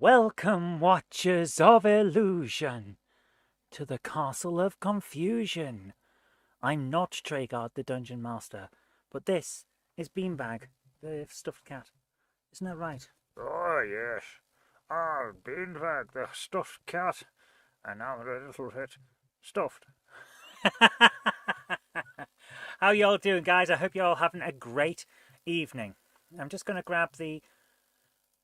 Welcome, watchers of illusion, to the castle of confusion. I'm not Traegard, the dungeon master, but this is Beanbag, the stuffed cat. Isn't that right? Oh, yes. Ah, Beanbag, the stuffed cat. And now a little bit stuffed. How y'all doing, guys? I hope you're all having a great evening. I'm just going to grab the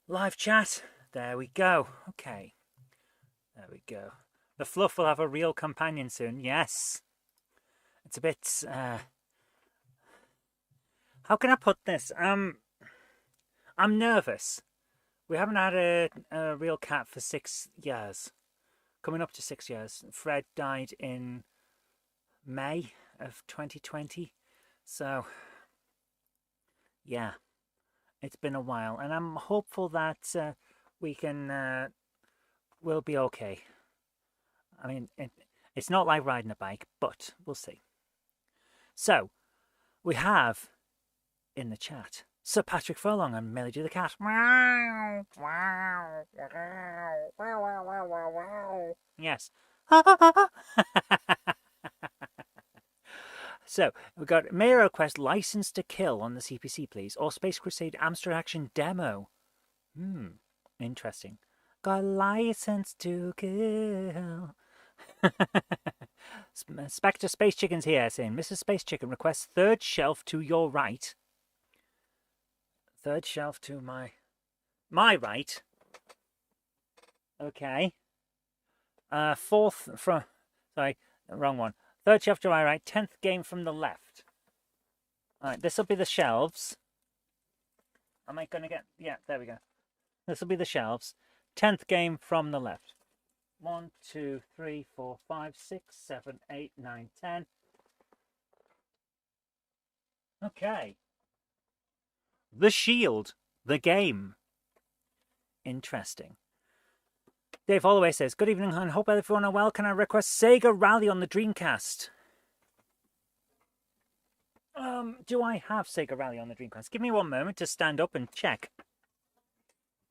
live chat. There we go. Okay. There we go. The fluff will have a real companion soon. Yes. It's a bit, how can I put this? I'm nervous. We haven't had a real cat for 6 years. Coming up to 6 years. Fred died in May of 2020. So, yeah. It's been a while. And I'm hopeful that we can, we'll be okay. I mean, it's not like riding a bike, but we'll see. So, we have in the chat Sir Patrick Furlong and Melody the cat. Yes. So, we've got Mayor request License to Kill on the CPC, please, or Space Crusade Amstrad Action demo. Interesting. Got License to Kill. Spectre Space Chicken's here saying, Mrs. Space Chicken requests third shelf to your right. Third shelf to my right. Okay. Fourth from, sorry, wrong one. Third shelf to my right, 10th game from the left. Alright, this will be the shelves. Am I going to get, yeah, there we go. This will be the shelves. 10th game from the left. 1, 2, 3, 4, 5, 6, 7, 8, 9, 10. Okay. The Shield, the game. Interesting. Dave Holloway says, good evening and hope everyone are well. Can I request Sega Rally on the Dreamcast? Do I have Sega Rally on the Dreamcast? Give me one moment to stand up and check.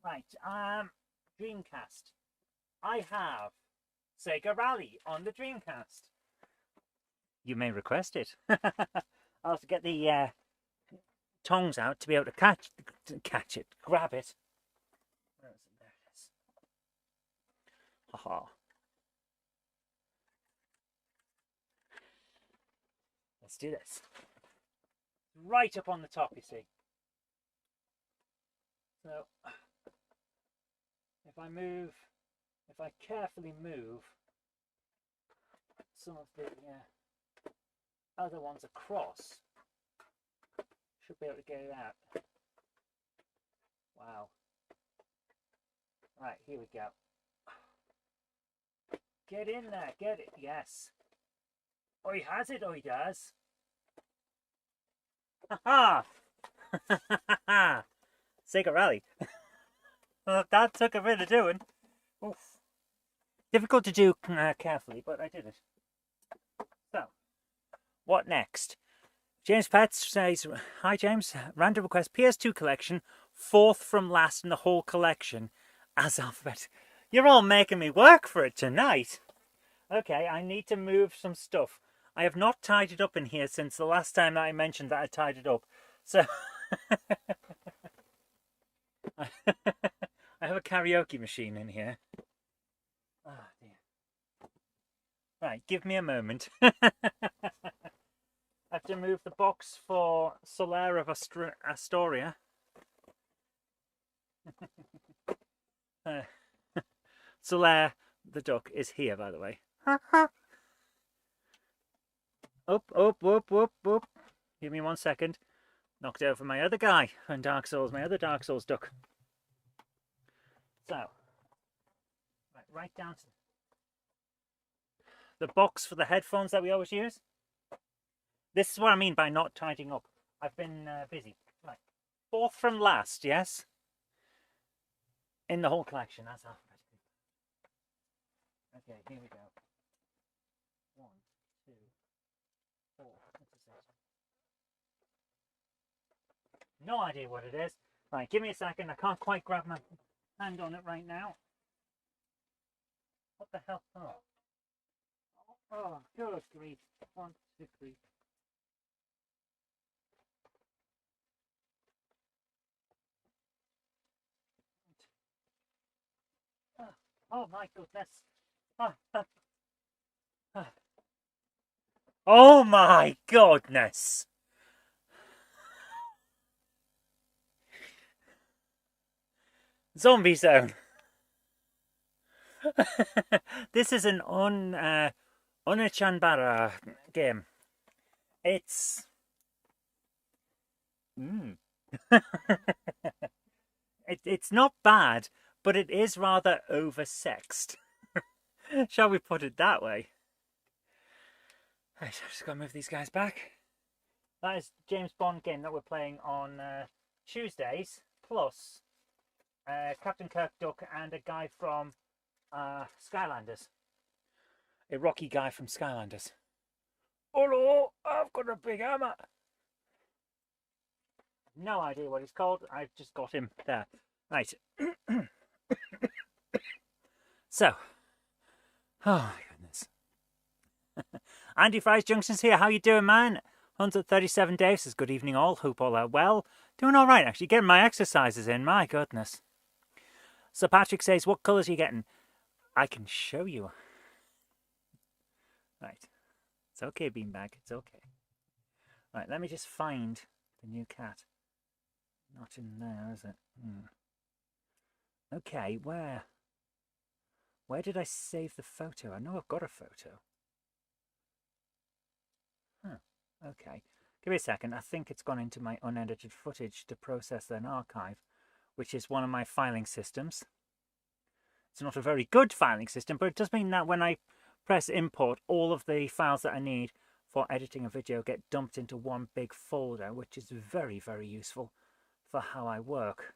Right, Dreamcast. I have Sega Rally on the Dreamcast. You may request it. I'll have to get the tongs out to be able to catch it, grab it. Where is it? There it is. Haha. Let's do this. Right up on the top, you see. So, if I carefully move some of the other ones across, should be able to get it out. Wow. Right, here we go. Get in there, get it, yes. Oh, he has it, oh, he does. Ha ha! Sega Rally. Well, that took a bit of doing. Oof. Difficult to do carefully, but I did it. So, what next? James Pets says, hi James, random request PS2 collection, 4th from last in the whole collection as alphabet. You're all making me work for it tonight. Okay, I need to move some stuff. I have not tied it up in here since the last time that I mentioned that I tied it up. So, I have a karaoke machine in here. Oh dear. Right, give me a moment. I have to move the box for Solaire of Astoria. Solaire, the duck, is here, by the way. Up. Give me 1 second. Knocked over my other guy in Dark Souls, my other Dark Souls duck. So, right down to the box for the headphones that we always use. This is what I mean by not tidying up. I've been busy. Right, 4th from last, yes? In the whole collection, that's alphabetically. Okay, here we go. 1, 2, 4. What is it? No idea what it is. Right, give me a second. I can't quite grab my hand on it right now. What the hell? Oh, good grief. 1, 2, 3. Oh my goodness. Oh my goodness. Zombie Zone. This is an Onechanbara game. It's it's not bad, but it is rather oversexed. Shall we put it that way? Right, I've just got to move these guys back. That is James Bond game that we're playing on Tuesdays, plus Captain Kirk Duck and a guy from Skylanders. A rocky guy from Skylanders. Hello, I've got a big hammer. No idea what he's called. I've just got him there. Right. So. Oh my goodness. Andy Fries Junction's here. How you doing, man? 137 days says good evening all. Hope all are well. Doing all right, actually. Getting my exercises in. My goodness. Sir Patrick says, what colours are you getting? I can show you. Right. It's okay, Beanbag. It's okay. Right, let me just find the new cat. Not in there, is it? Okay, where? Where did I save the photo? I know I've got a photo. Okay. Give me a second. I think it's gone into my unedited footage to process an archive, which is one of my filing systems. It's not a very good filing system, but it does mean that when I press import, all of the files that I need for editing a video get dumped into one big folder, which is very, very useful for how I work.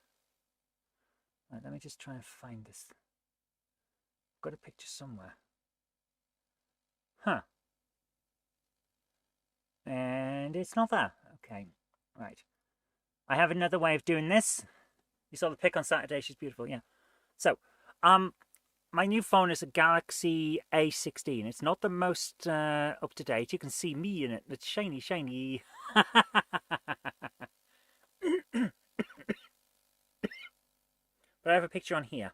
Right, let me just try and find this. I've got a picture somewhere. Huh. And it's not there. Okay, right. I have another way of doing this. You saw the pic on Saturday. She's beautiful, yeah. So, my new phone is a Galaxy A16. It's not the most up-to-date. You can see me in it. It's shiny, shiny. But I have a picture on here.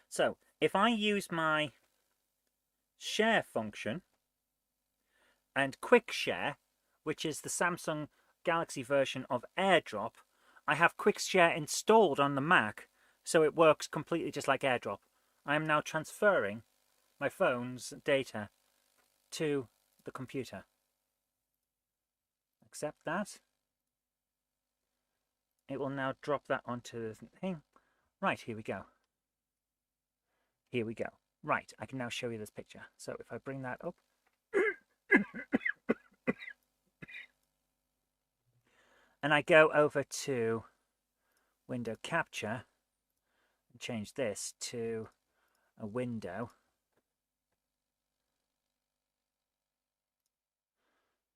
So, if I use my share function and quick share, which is the Samsung Galaxy version of AirDrop, I have quick share installed on the Mac, so it works completely just like AirDrop. I am now transferring my phone's data to the computer. Accept that. It will now drop that onto the thing. Right, here we go. Here we go. Right, I can now show you this picture. So if I bring that up. And I go over to window capture and change this to a window.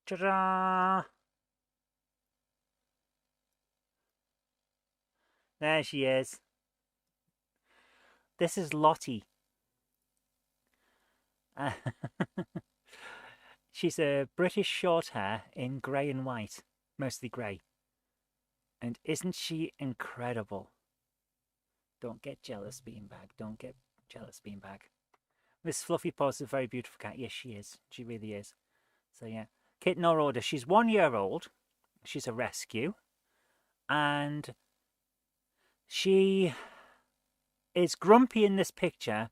Ta-da! There she is. This is Lottie. She's a British short hair in grey and white, mostly grey. And isn't she incredible? Don't get jealous, Beanbag. Don't get jealous, Beanbag. Miss Fluffy Paws is a very beautiful cat. Yes, she is. She really is. So yeah. Kitten or order. She's 1 year old. She's a rescue. And she is grumpy in this picture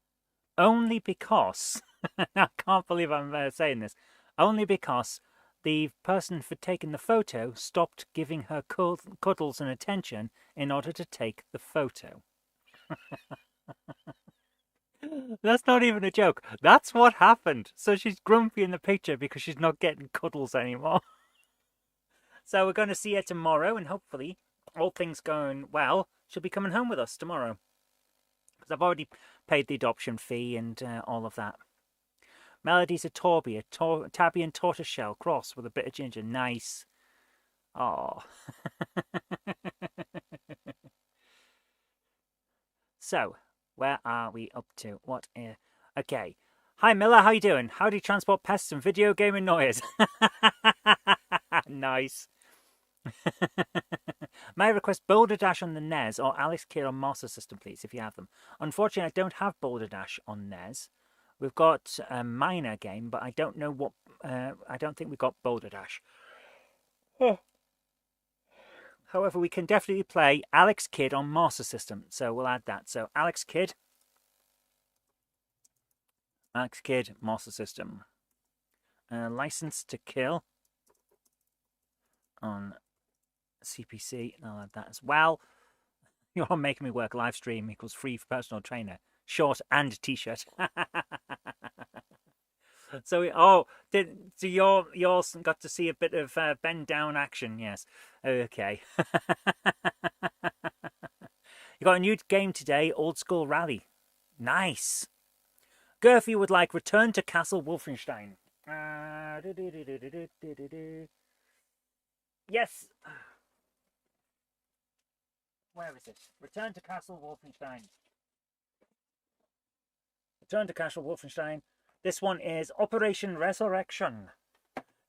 only because, I can't believe I'm saying this, only because the person for taking the photo stopped giving her cuddles and attention in order to take the photo. That's not even a joke. That's what happened. So she's grumpy in the picture because she's not getting cuddles anymore. So we're going to see her tomorrow, and hopefully, all things going well, she'll be coming home with us tomorrow. Because I've already paid the adoption fee and all of that. Melody's a Torby, a tabby and tortoiseshell cross with a bit of ginger. Nice. Oh. So, where are we up to? What? Okay. Hi, Miller. How you doing? How do you transport pests and video gaming noise? Nice. May I request Boulder Dash on the NES or Alex Kidd on Master System, please, if you have them. Unfortunately, I don't have Boulder Dash on NES. We've got a Miner game, but I don't know what. I don't think we've got Boulder Dash. However, we can definitely play Alex Kidd on Master System, so we'll add that. So Alex Kidd, Master System, License to Kill on CPC. I'll add that as well. You're making me work. Live stream equals free for personal trainer, short and t-shirt. So yours got to see a bit of bend down action, yes. Okay. You got a new game today, Old School Rally. Nice. Gurphy would like Return to Castle Wolfenstein. Yes. Where is it? Return to Castle Wolfenstein. Return to Castle Wolfenstein. This one is Operation Resurrection.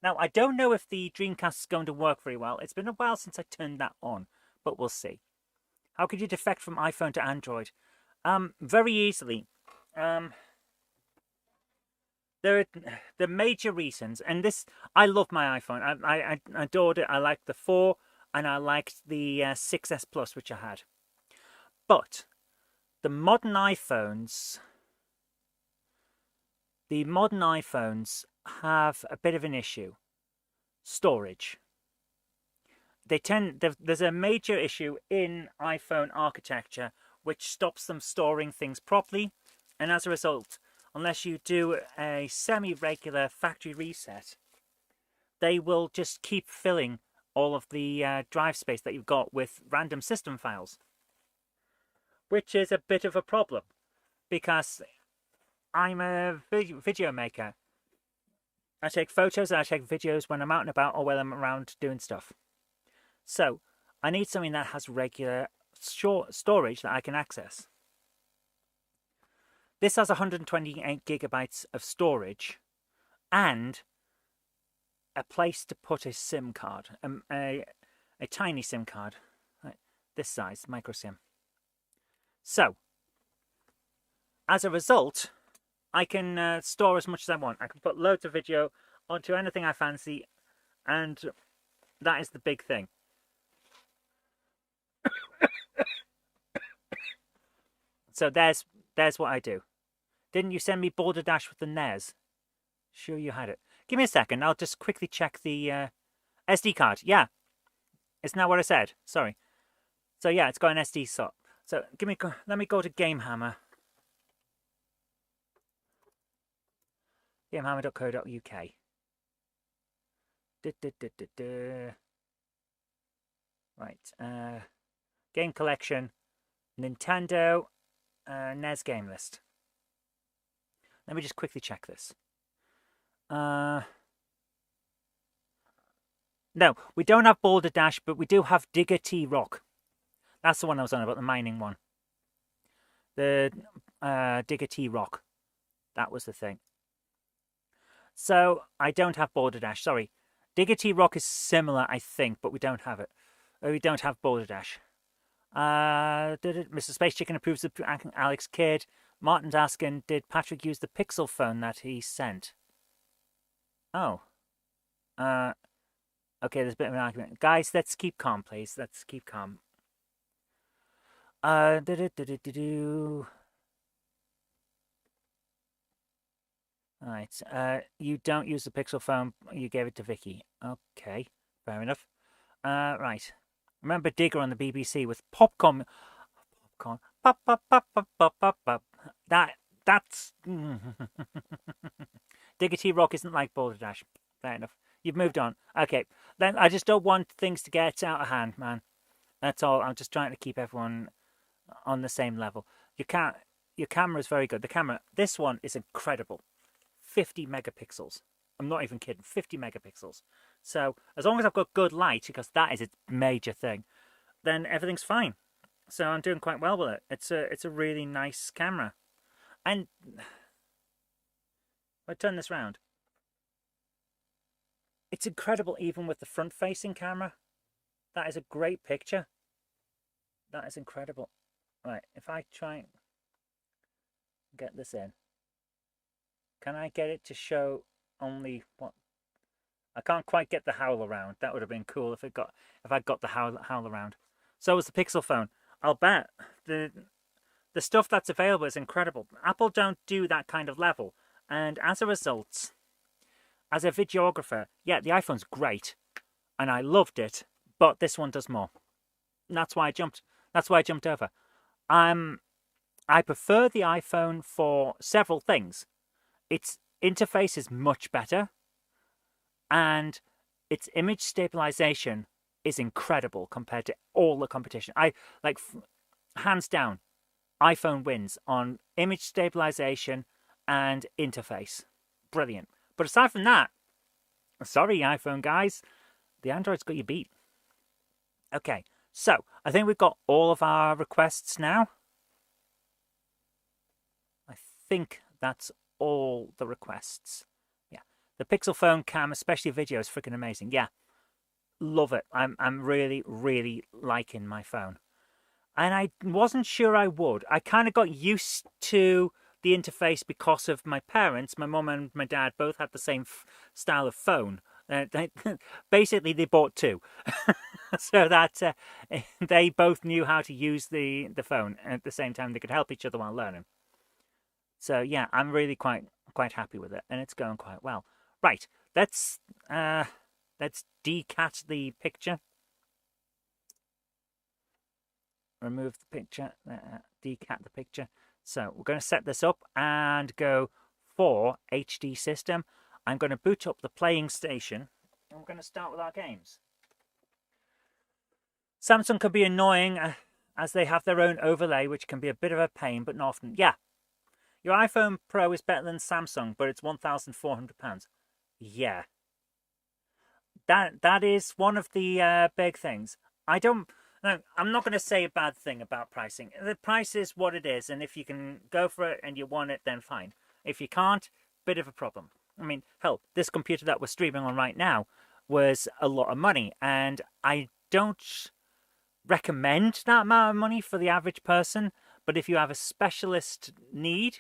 Now, I don't know if the Dreamcast is going to work very well. It's been a while since I turned that on, but we'll see. How could you defect from iPhone to Android? Very easily. The major reasons, and this, I love my iPhone. I adored it. I liked the 4, and I liked the 6S Plus, which I had. But the modern iPhones have a bit of an issue. Storage. There's a major issue in iPhone architecture which stops them storing things properly, and as a result, unless you do a semi-regular factory reset, they will just keep filling all of the drive space that you've got with random system files, which is a bit of a problem because I'm a video maker. I take photos and I take videos when I'm out and about or when I'm around doing stuff. So I need something that has regular storage that I can access. This has 128 gigabytes of storage and a place to put a SIM card, a tiny SIM card, this size, micro SIM. So, as a result, I can store as much as I want. I can put loads of video onto anything I fancy, and that is the big thing. So there's what I do. Didn't you send me Boulder Dash with the NES? Sure you had it. Give me a second. I'll just quickly check the SD card. Yeah. Isn't that what I said? Sorry. So yeah, it's got an SD slot. So let me go to GameHammer. GameHammer.co.uk. Right. Game collection. Nintendo. NES game list. Let me just quickly check this. No, we don't have Boulder Dash, but we do have Digger T Rock. That's the one I was on about, the mining one. The Digger T Rock. That was the thing. So, I don't have Boulder Dash, sorry. Digger T Rock is similar, I think, but we don't have it. We don't have Boulder Dash. Mr. Space Chicken approves of Alex Kidd. Martin's asking, did Patrick use the Pixel phone that he sent? Oh. Okay, there's a bit of an argument. Guys, let's keep calm, please. Let's keep calm. Right. You don't use the Pixel phone. You gave it to Vicky. Okay, fair enough. Right. Remember Digger on the BBC with popcorn. Pop, pop, pop, pop, pop, pop, pop. That's Digger T Rock isn't like Boulder Dash. Fair enough. You've moved on. Okay. Then I just don't want things to get out of hand, man. That's all. I'm just trying to keep everyone on the same level. Your camera is very good. The camera, this one is incredible. 50 megapixels. I'm not even kidding. 50 megapixels. So as long as I've got good light, because that is a major thing, then everything's fine. So I'm doing quite well with it. It's a really nice camera. And if I turn this round, it's incredible even with the front-facing camera. That is a great picture. That is incredible. Right, if I try and get this in, can I get it to show only what? I can't quite get the howl around. That would have been cool if I got the howl around. So was the Pixel phone. I'll bet the stuff that's available is incredible. Apple don't do that kind of level, and as a result, as a videographer, yeah, the iPhone's great, and I loved it, but this one does more. And that's why I jumped. That's why I jumped over. I prefer the iPhone for several things. Its interface is much better, and its image stabilization is incredible compared to all the competition. I like, hands down, iPhone wins on image stabilization and interface. Brilliant. But aside from that, sorry, iPhone guys, the Android's got you beat. Okay, so I think we've got all of our requests now. I think that's all the requests. Yeah, the Pixel phone cam, especially video, is freaking amazing. Yeah, love it. I'm really, really liking my phone. And I wasn't sure I would. I kind of got used to the interface because of my parents. My mum and my dad both had the same style of phone. Basically, they bought two. So that they both knew how to use the phone. And at the same time, they could help each other while learning. So yeah, I'm really quite happy with it. And it's going quite well. Right, let's decat the picture. Remove the picture, decat the picture. So we're going to set this up and go for HD system. I'm going to boot up the playing station and we're going to start with our games. Samsung can be annoying as they have their own overlay, which can be a bit of a pain, but not often. Yeah, your iPhone Pro is better than Samsung, but it's £1,400. Yeah, that is one of the big things. No, I'm not going to say a bad thing about pricing. The price is what it is, and if you can go for it and you want it, then fine. If you can't, bit of a problem. I mean, hell, this computer that we're streaming on right now was a lot of money, and I don't recommend that amount of money for the average person, but if you have a specialist need,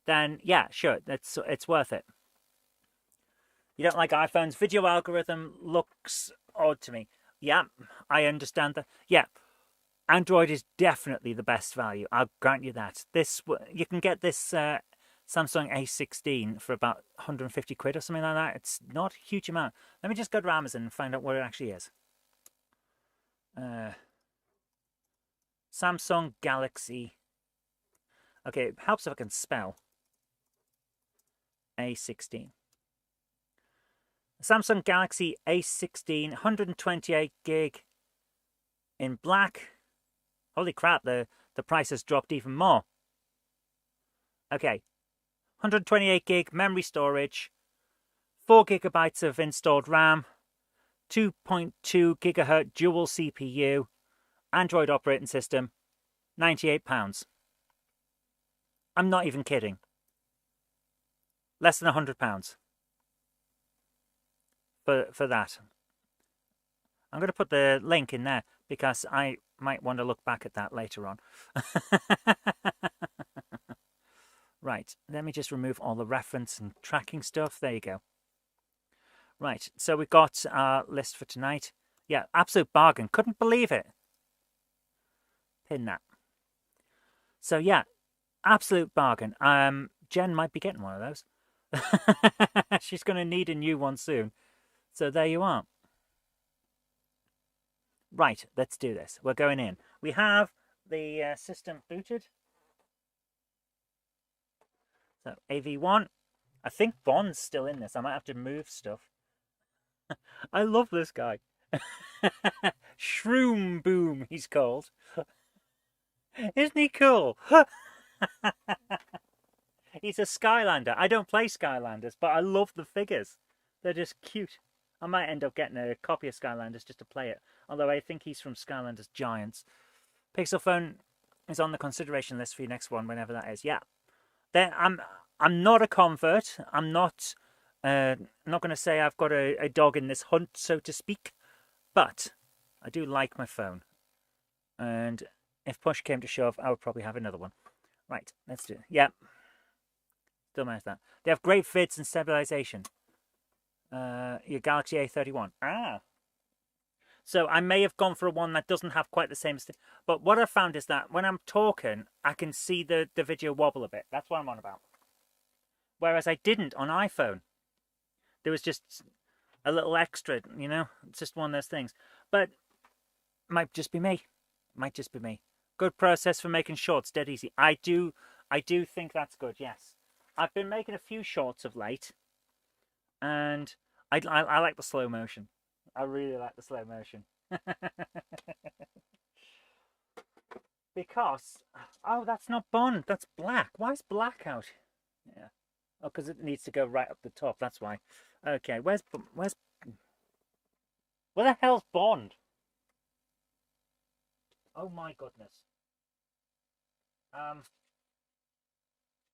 then yeah, sure, it's worth it. You don't like iPhone's video algorithm looks odd to me. Yeah, I understand that. Yeah, Android is definitely the best value. I'll grant you that. You can get this Samsung A16 for about 150 quid or something like that. It's not a huge amount. Let me just go to Amazon and find out what it actually is. Samsung Galaxy. Okay, it helps if I can spell. A16. Samsung Galaxy A16, 128 gig in black. Holy crap, the price has dropped even more. Okay, 128 gig memory storage, 4 gigabytes of installed RAM, 2.2 gigahertz dual CPU, Android operating system, £98. I'm not even kidding. Less than £100. For that. I'm going to put the link in there because I might want to look back at that later on. Right, let me just remove all the reference and tracking stuff. There you go. Right, so we've got our list for tonight. Yeah, absolute bargain. Couldn't believe it. Pin that. So yeah, absolute bargain. Jen might be getting one of those. She's going to need a new one soon. So there you are. Right, let's do this. We're going in. We have the system booted. So AV1. I think Bond's still in this. I might have to move stuff. I love this guy. Shroom Boom, he's called. Isn't he cool? He's a Skylander. I don't play Skylanders, but I love the figures. They're just cute. I might end up getting a copy of Skylanders just to play it. Although I think he's from Skylanders Giants. Pixel phone is on the consideration list for your next one, whenever that is. Yeah. Then I'm not a convert. I'm not going to say I've got a dog in this hunt, so to speak. But I do like my phone. And if push came to shove, I would probably have another one. Right, let's do it. Yeah. Still manage that. They have great vids and stabilization. Your Galaxy A31. Ah. So I may have gone for one that doesn't have quite the same... But what I found is that when I'm talking, I can see the video wobble a bit. That's what I'm on about. Whereas I didn't on iPhone. There was just a little extra, you know? It's just one of those things. But might just be me. Might just be me. Good process for making shorts, dead easy. I do think that's good, yes. I've been making a few shorts of late. And I like the slow motion. I really like the slow motion. Because, oh, that's not Bond, that's black. Why is black out? Yeah. Oh, because it needs to go right up the top, that's why. Okay, where the hell's Bond? Oh my goodness.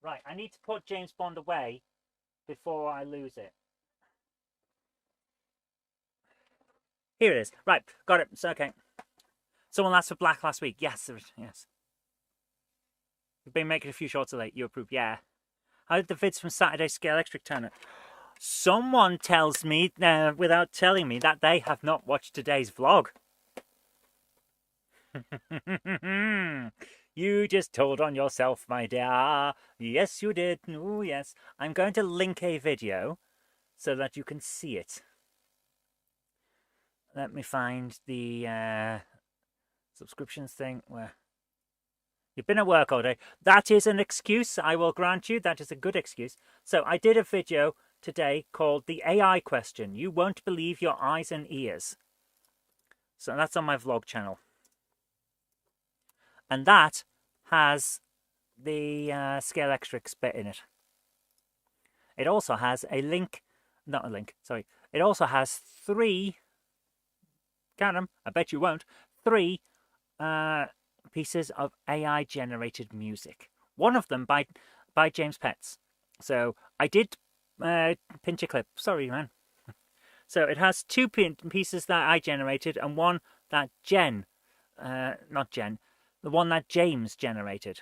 Right, I need to put James Bond away before I lose it. Here it is. Right, got it. It's okay. Someone asked for black last week. Yes, yes. We've been making a few shorts of late. You approve? Yeah. How did the vids from Saturday's Scale Electric turn out? Someone tells me, without telling me, that they have not watched today's vlog. You just told on yourself, my dear. Yes, you did. Oh, yes. I'm going to link a video so that you can see it. Let me find the subscriptions thing. Where you've been at work all day. That is an excuse, I will grant you. That is a good excuse. So I did a video today called The AI Question. You won't believe your eyes and ears. So that's on my vlog channel. And that has the Scale Electrics bit in it. It also has a link. Not a link, sorry. It also has 3... Count them, I bet you won't. 3 pieces of AI-generated music. One of them by James Petts. So I did pinch a clip. Sorry, man. So it has 2 pieces that I generated and one that the one that James generated.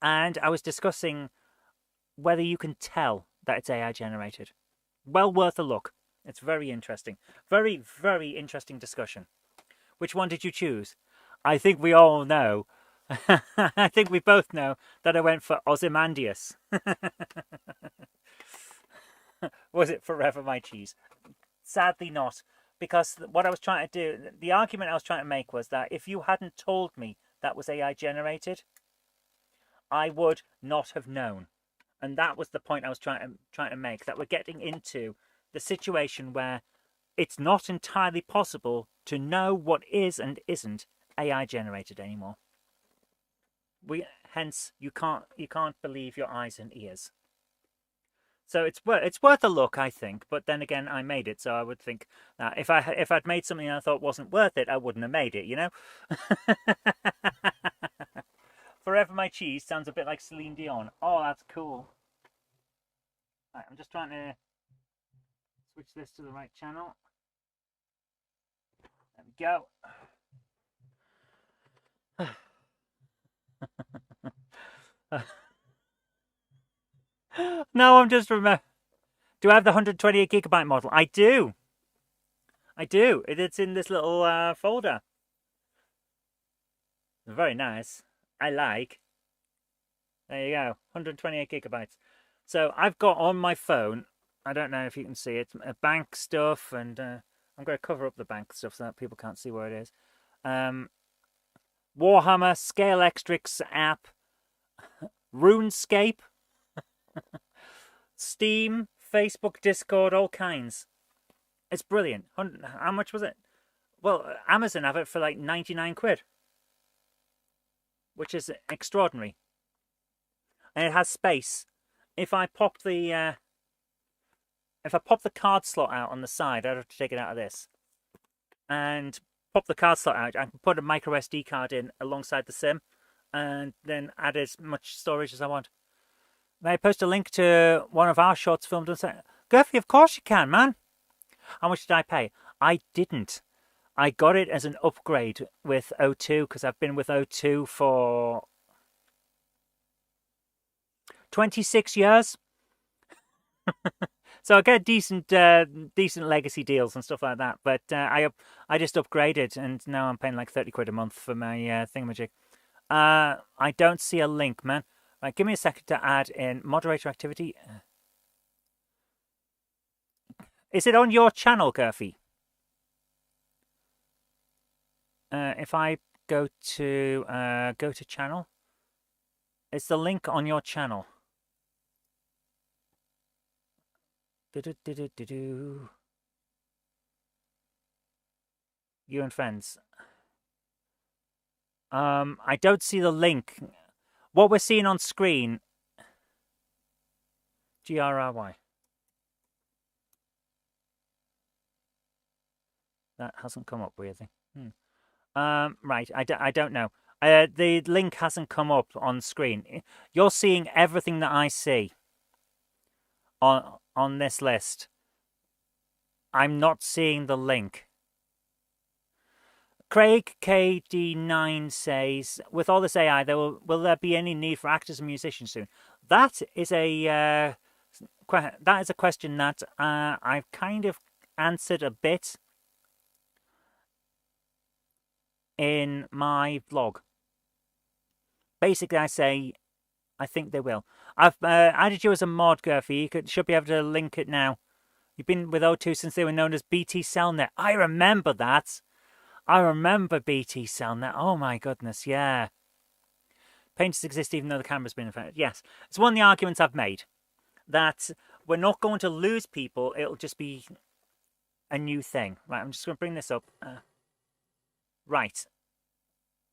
And I was discussing whether you can tell that it's AI generated. Well worth a look. It's very interesting. Very, very interesting discussion. Which one did you choose? I think we all know. I think we both know that I went for Ozymandias. Was it Forever My Cheese? Sadly not. Because what I was trying to do, the argument I was trying to make was that if you hadn't told me that was AI generated, I would not have known. And that was the point I was trying to make, that we're getting into the situation where it's not entirely possible to know what is and isn't AI generated anymore. Hence you can't believe your eyes and ears. So it's worth a look, I think. But then again, I made it, so I would think that if I'd made something I thought wasn't worth it, I wouldn't have made it, you know. Forever My Cheese sounds a bit like Celine Dion. Oh, that's cool. Right, I'm just trying to switch this to the right channel. There we go. No, I'm just remember. Do I have the 128 gigabyte model? I do. I do. It's in this little folder. Very nice. I like. There you go. 128 gigabytes. So I've got on my phone, I don't know if you can see it, bank stuff, and I'm going to cover up the bank stuff so that people can't see where it is. Warhammer, Scale Electrics app, RuneScape, Steam, Facebook, Discord, all kinds. It's brilliant. How much was it? Well, Amazon have it for like 99 quid. Which is extraordinary. And it has space. If I pop the card slot out on the side, I'd have to take it out of this. And pop the card slot out, I can put a micro SD card in alongside the SIM, and then add as much storage as I want. May I post a link to one of our shorts filmed on set? Gurphy, of course you can, man. How much did I pay? I didn't. I got it as an upgrade with O2 because I've been with O2 for 26 years. So I get decent legacy deals and stuff like that. But I just upgraded, and now I'm paying like 30 quid a month for my thingamajig. I don't see a link, man. Right, give me a second to add in moderator activity. Is it on your channel, Gurphy? If I go to channel, is the link on your channel? You and friends. I don't see the link. What we're seeing on screen. GRRY. That hasn't come up weirdly. Right. I don't know. The link hasn't come up on screen. You're seeing everything that I see on this list. I'm not seeing the link. Craig KD9 says, with all this AI, will there be any need for actors and musicians soon? That is a question that I've kind of answered a bit in my vlog. Basically, I say I think they will. I've added you as a mod, Gurphy. You should be able to link it now. You've been with O2 since they were known as BT Cellnet. I remember that. I remember BT Cellnet. Oh my goodness, yeah. Painters exist even though the camera's been affected. Yes, it's one of the arguments I've made. That we're not going to lose people. It'll just be a new thing. Right, I'm just going to bring this up. Right.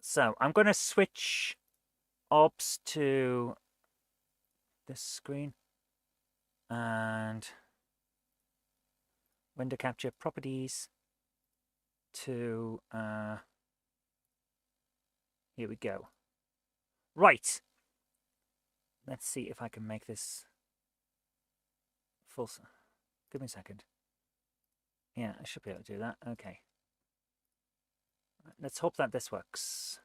So, I'm going to switch ops to this screen. And window capture properties to here we go. Right. Let's see if I can make this full. Give me a second. Yeah, I should be able to do that. Okay. Let's hope that this works.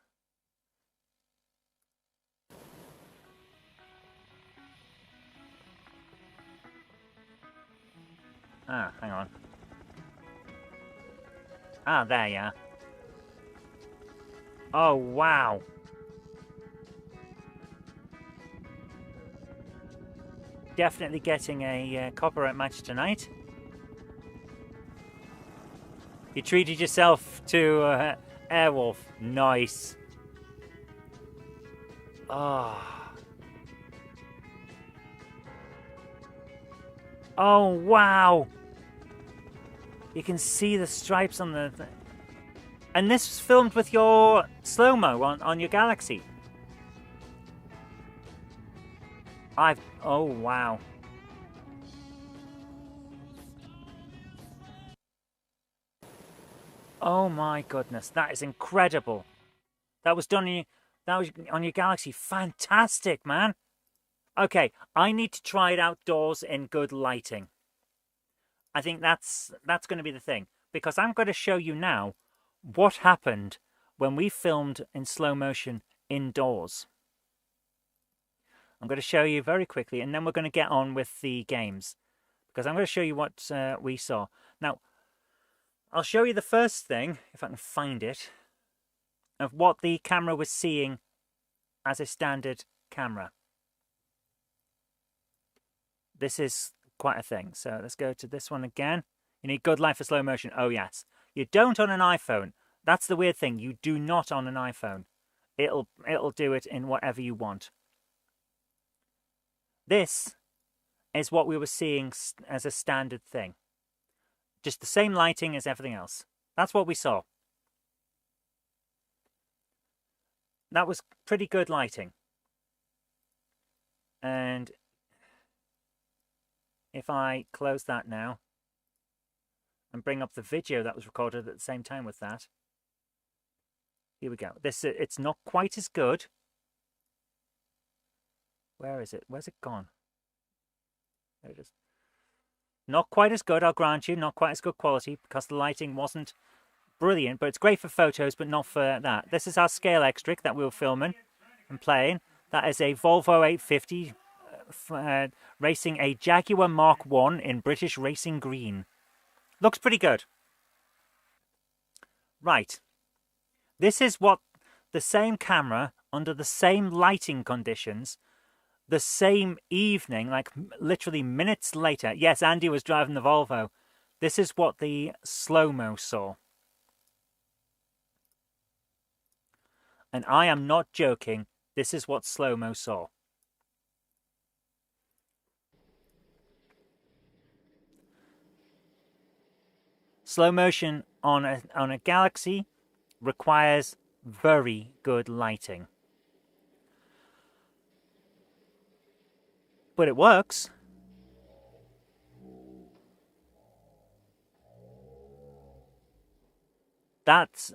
Ah, hang on. Ah, there you are. Oh, wow. Definitely getting a copyright match tonight. You treated yourself to Airwolf. Nice. Oh. Oh, wow. You can see the stripes on the... And this was filmed with your slow-mo on your Galaxy. Oh, wow. Oh my goodness, that is incredible. That was done on your Galaxy. Fantastic, man. Okay, I need to try it outdoors in good lighting. I think that's going to be the thing, because I'm going to show you now what happened when we filmed in slow motion indoors. I'm going to show you very quickly, and then we're going to get on with the games, because I'm going to show you what we saw. Now, I'll show you the first thing, if I can find it, of what the camera was seeing as a standard camera. This is quite a thing. So let's go to this one again. You need good light for slow motion. Oh, yes. You don't on an iPhone. That's the weird thing. You do not on an iPhone. It'll do it in whatever you want. This is what we were seeing as a standard thing. Just the same lighting as everything else. That's what we saw. That was pretty good lighting. And if I close that now and bring up the video that was recorded at the same time with that, Here we go. It's not quite as good. Where is it? Where's it gone? There it is. Not quite as good, I'll grant you. Not quite as good quality because the lighting wasn't brilliant, but it's great for photos, but not for that. This is our scale extric that we were filming and playing. That is a Volvo 850 racing a Jaguar Mark 1 in British Racing Green. Looks pretty good. Right. This is what the same camera under the same lighting conditions, the same evening, like literally minutes later. Yes, Andy was driving the Volvo. This is what the slow-mo saw. And I am not joking. This is what slow-mo saw. Slow motion on a Galaxy requires very good lighting. But it works. That's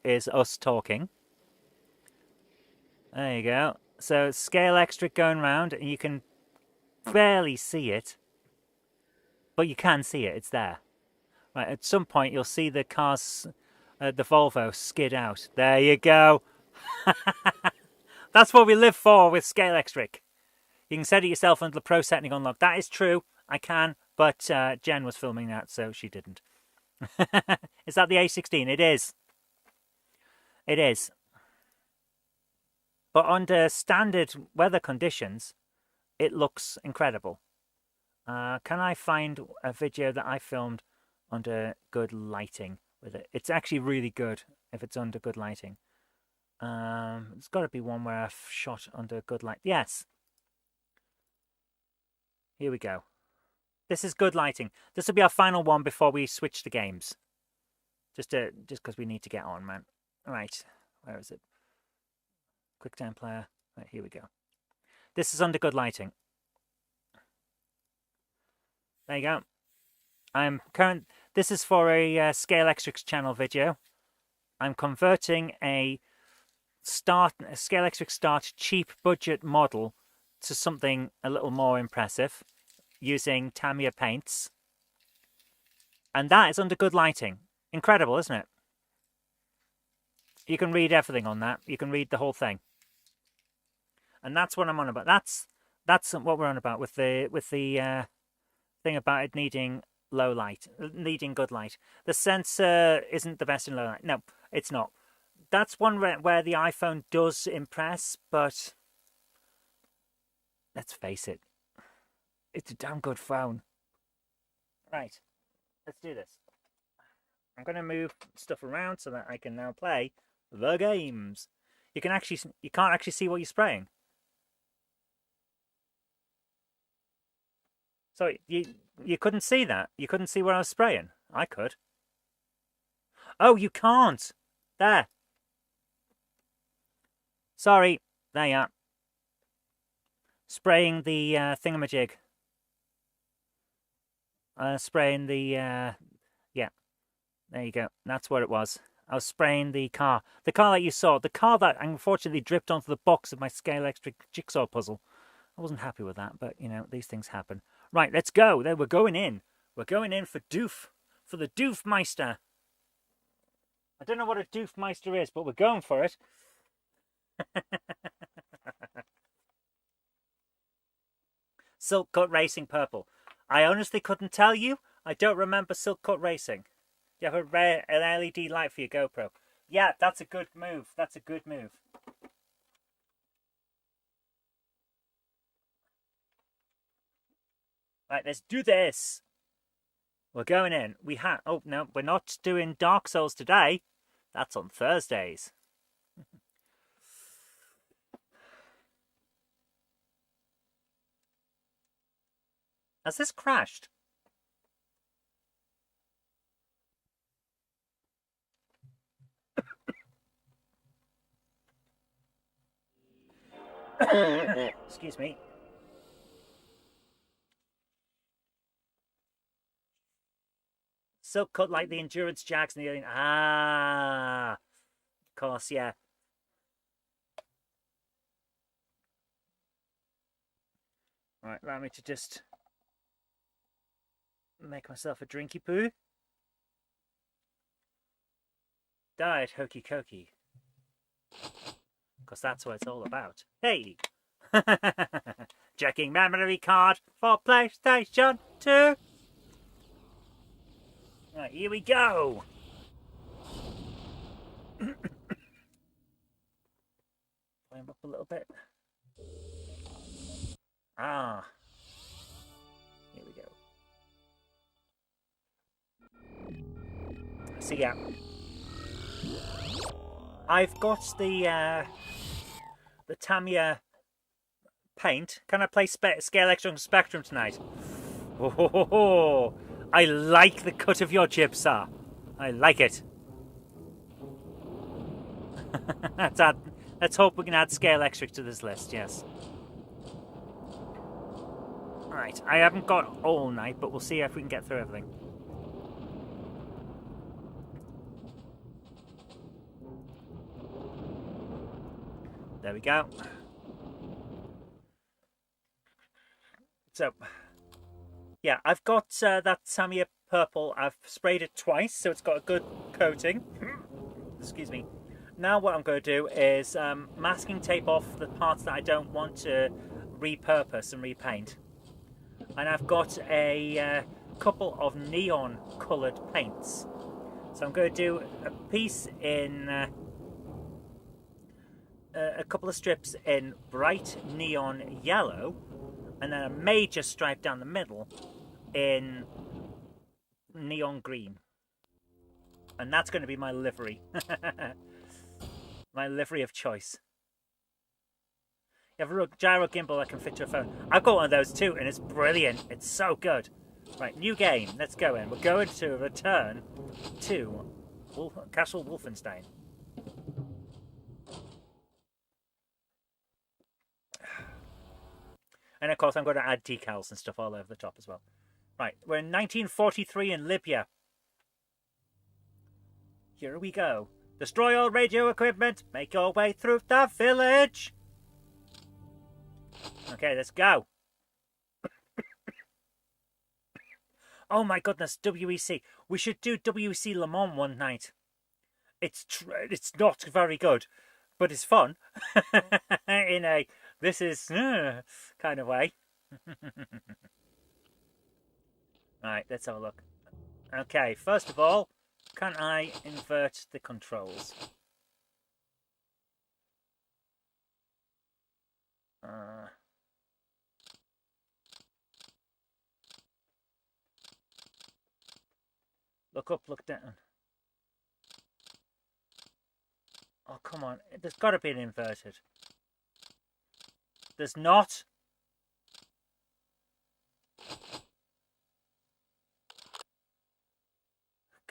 is us talking. There you go. So scale extra going round, and you can barely see it, but you can see it. It's there. Right. At some point, you'll see the cars, the Volvo, skid out. There you go. That's what we live for with scale extric. You can set it yourself under the pro setting unlock. That is true. I can, but Jen was filming that, so she didn't. Is that the A16? It is. It is. But under standard weather conditions, it looks incredible. Can I find a video that I filmed under good lighting with it? It's actually really good if it's under good lighting. It's got to be one where I've shot under good light. Yes. Here we go. This is good lighting. This will be our final one before we switch to games. Just because we need to get on, man. All right. Where is it? QuickTime player. Right, here we go. This is under good lighting. There you go. This is for a Scale Extrics channel video. I'm converting a Scale Extrics Start cheap budget model to something a little more impressive using Tamiya paints. And that is under good lighting. Incredible, isn't it? You can read everything on that. You can read the whole thing. And that's what I'm on about. That's what we're on about with the thing about it needing low light, needing good light. The sensor isn't the best in low light. No, it's not. That's one where the iPhone does impress, but let's face it, it's a damn good phone. Right, let's do this. I'm going to move stuff around so that I can now play the games. You can't actually see what you're spraying. So you couldn't see that. You couldn't see what I was spraying. I could. Oh, you can't. There. Sorry. There you are. Spraying the thingamajig. Spraying the yeah. There you go. That's what it was. I was spraying the car. The car that you saw. The car that unfortunately dripped onto the box of my Scale Extric jigsaw puzzle. I wasn't happy with that, but, you know, these things happen. Right, let's go. There, we're going in. We're going in for Doof. For the Doofmeister. I don't know what a Doofmeister is, but we're going for it. Silk Cut Racing Purple. I honestly couldn't tell you. I don't remember Silk Cut Racing. You have an LED light for your GoPro. Yeah, that's a good move. That's a good move. Right, let's do this. We're going in. Oh, no, we're not doing Dark Souls today. That's on Thursdays. Has this crashed? Excuse me. Silk cut like the endurance jacks and the alien. Ah. else, yeah. Right, allow me to just make myself a drinky poo. Diet hokey cokey. Because that's what it's all about. Hey! Checking memory card for PlayStation 2. Right, here we go. Climb up a little bit. Ah. Here we go. So yeah. I've got the Tamiya paint. Can I play Scale Extra Spectrum tonight? Oh, I like the cut of your jigsaw. I like it. Let's hope we can add Scale Extra to this list, yes. Right, I haven't got all night, but we'll see if we can get through everything. There we go. So, yeah, I've got that Tamiya purple. I've sprayed it twice, so it's got a good coating. Excuse me. Now what I'm going to do is masking tape off the parts that I don't want to repurpose and repaint. And I've got a couple of neon coloured paints. So I'm going to do a piece in a couple of strips in bright neon yellow, and then a major stripe down the middle in neon green. And that's going to be my livery. My livery of choice. You have a gyro gimbal that can fit your phone. I've got one of those too, and it's brilliant. It's so good. Right, new game. Let's go in. We're going to return to Castle Wolfenstein. And of course, I'm going to add decals and stuff all over the top as well. Right, we're in 1943 in Libya. Here we go. Destroy all radio equipment. Make your way through the village. Okay, let's go. Oh my goodness, WEC. We should do WEC Le Mans one night. It's not very good, but it's fun. In a this is kind of way. Right, let's have a look. Okay, first of all, can I invert the controls? Look up, look down. Oh, come on. There's got to be an inverted. There's not.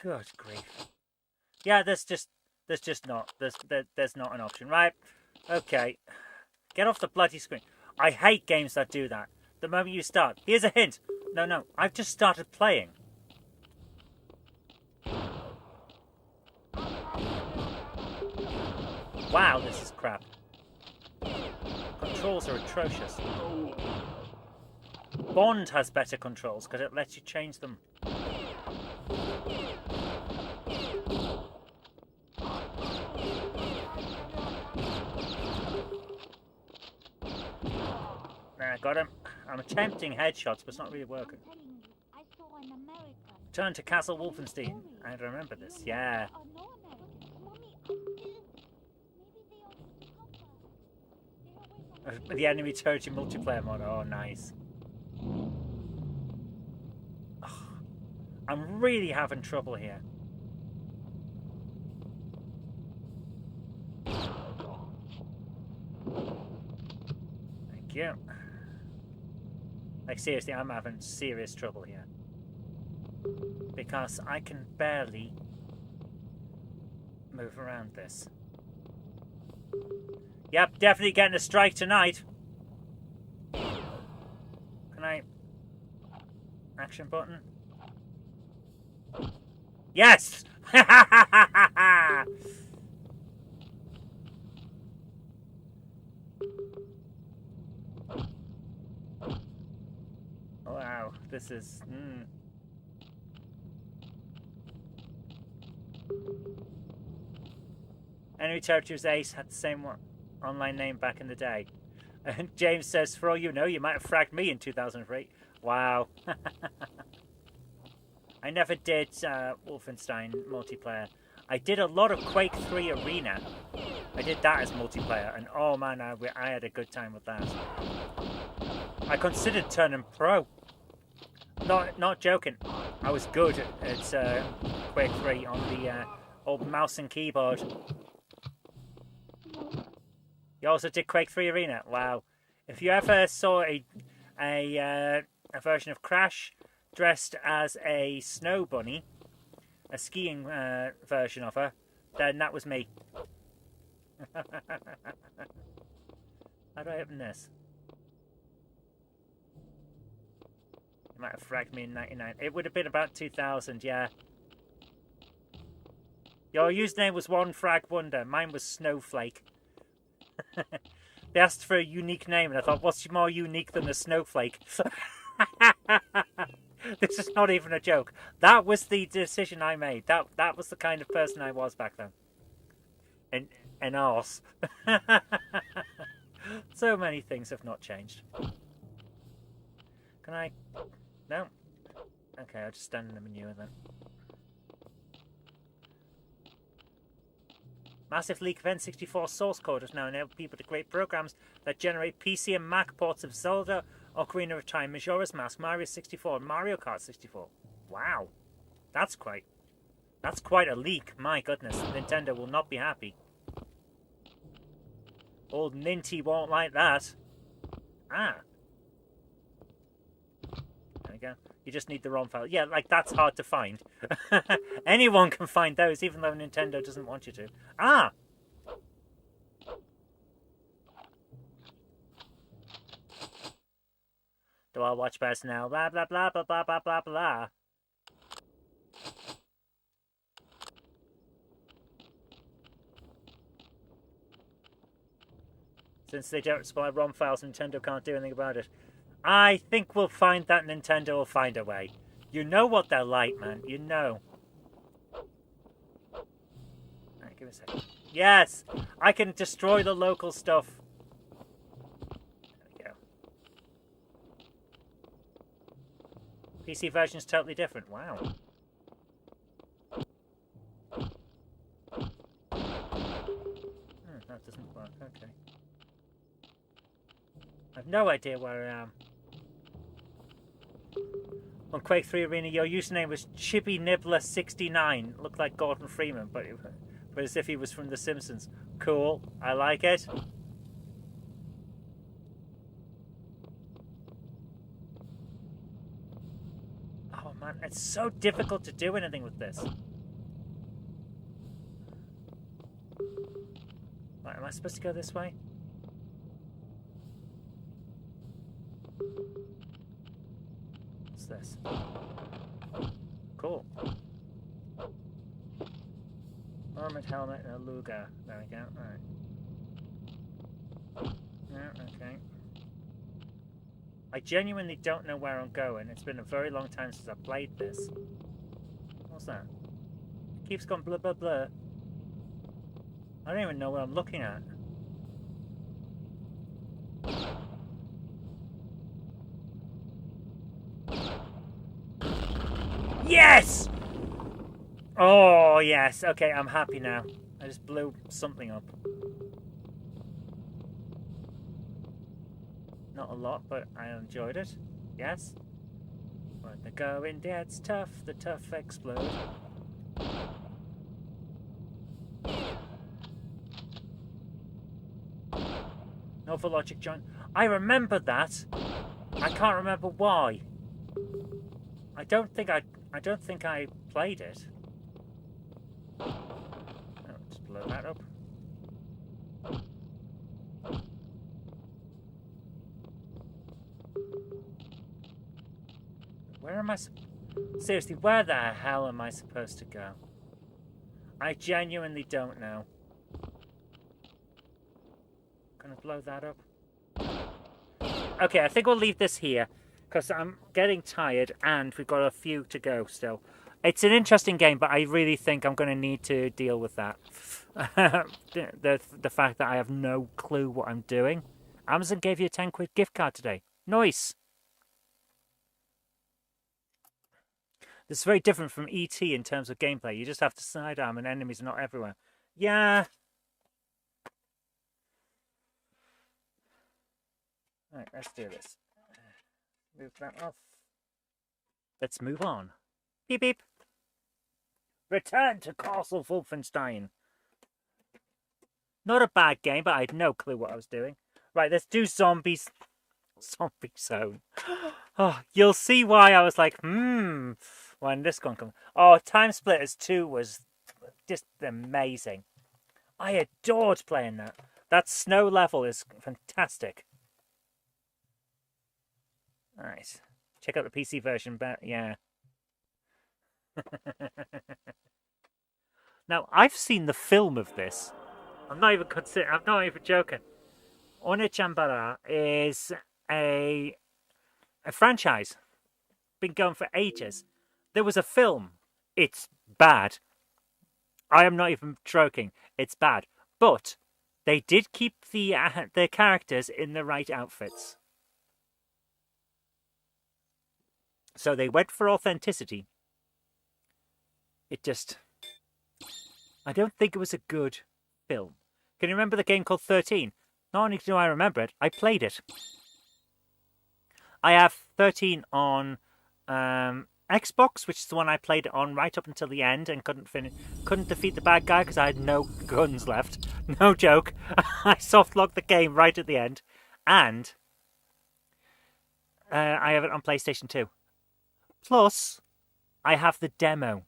Good grief. Yeah, there's just not. There's not an option. Right. Okay. Get off the bloody screen. I hate games that do that. The moment you start. Here's a hint. No. I've just started playing. Wow, this is crap. Controls are atrocious. Bond has better controls because it lets you change them. There, I got him. I'm attempting headshots, but it's not really working. Turn to Castle Wolfenstein. I remember this, yeah. The enemy territory multiplayer mode. Oh, nice. Oh, I'm really having trouble here. Thank you. Like, seriously, I'm having serious trouble here. Because I can barely move around this. Yep, definitely getting a strike tonight. Can I... Action button? Yes! This is... Enemy Territories Ace had the same online name back in the day. And James says, for all you know, you might have fragged me in 2003. Wow. I never did Wolfenstein multiplayer. I did a lot of Quake 3 Arena. I did that as multiplayer, and oh man, I had a good time with that. I considered turning pro. Not joking. I was good at Quake 3 on the old mouse and keyboard. You also did Quake 3 Arena. Wow. If you ever saw a version of Crash dressed as a snow bunny, a skiing version of her, then that was me. How do I open this? You might have fragged me in 99. It would have been about 2000, yeah. Your username was One Frag Wonder. Mine was Snowflake. They asked for a unique name, and I thought, what's more unique than a snowflake? This is not even a joke. That was the decision I made. That was the kind of person I was back then. An arse. So many things have not changed. Can I... No? Okay, I'll just stand in the menu then. Massive leak of N64 source code has now enabled people to create programs that generate PC and Mac ports of Zelda, Ocarina of Time, Majora's Mask, Mario 64, and Mario Kart 64. Wow. That's quite a leak. My goodness, Nintendo will not be happy. Old Ninty won't like that. Ah. There we go. You just need the ROM file. Yeah, like, that's hard to find. Anyone can find those, even though Nintendo doesn't want you to. Ah! Do I watch personnel? Blah, blah, blah, blah, blah, blah, blah, blah. Since they don't supply ROM files, Nintendo can't do anything about it. I think we'll find that Nintendo will find a way. You know what they're like, man. You know. Alright, give me a second. Yes! I can destroy the local stuff. There we go. PC version is totally different. Wow. That doesn't work. Okay. I've no idea where I am. On Quake 3 Arena, your username was Chibi Nibbler 69. Looked like Gordon Freeman, but as if he was from The Simpsons. Cool. I like it. Oh man, it's so difficult to do anything with this. Right, am I supposed to go this way? What's this? Cool. Armored helmet and a Luger. There we go. Alright. Yeah, okay. I genuinely don't know where I'm going. It's been a very long time since I've played this. What's that? It keeps going blah blah blah. I don't even know what I'm looking at. Yes! Oh, yes. Okay, I'm happy now. I just blew something up. Not a lot, but I enjoyed it. Yes? When the going gets tough, the tough explode. Nova Logic joint. I remember that. I can't remember why. I don't think I played it. Oh, just blow that up. Where am I? Seriously, where the hell am I supposed to go? I genuinely don't know. Gonna blow that up. Okay, I think we'll leave this here. because I'm getting tired and we've got a few to go still. It's an interesting game, but I really think I'm going to need to deal with that. the fact that I have no clue what I'm doing. Amazon gave you a 10 quid gift card today. Nice. This is very different from ET in terms of gameplay. You just have to sidearm and enemies are not everywhere. Yeah. Right, let's do this. Move that off. Let's move on. Beep beep. Return to Castle Wolfenstein. Not a bad game, but I had no clue what I was doing. Right, let's do zombies. Zombie Zone. Oh, you'll see why I was like, when this one comes. Oh, Time Splitters 2 was just amazing. I adored playing that. That snow level is fantastic. Nice. Check out the PC version, but yeah. Now, I've seen the film of this. I'm not even joking. One Chambara is a franchise. Been going for ages. There was a film. It's bad. I am not even joking. It's bad. But they did keep the characters in the right outfits. So they went for authenticity. I don't think it was a good film. Can you remember the game called 13? Not only do I remember it, I played it. I have 13 on Xbox, which is the one I played it on right up until the end and couldn't defeat the bad guy because I had no guns left. No joke. I softlocked the game right at the end. And I have it on PlayStation 2. Plus, I have the demo.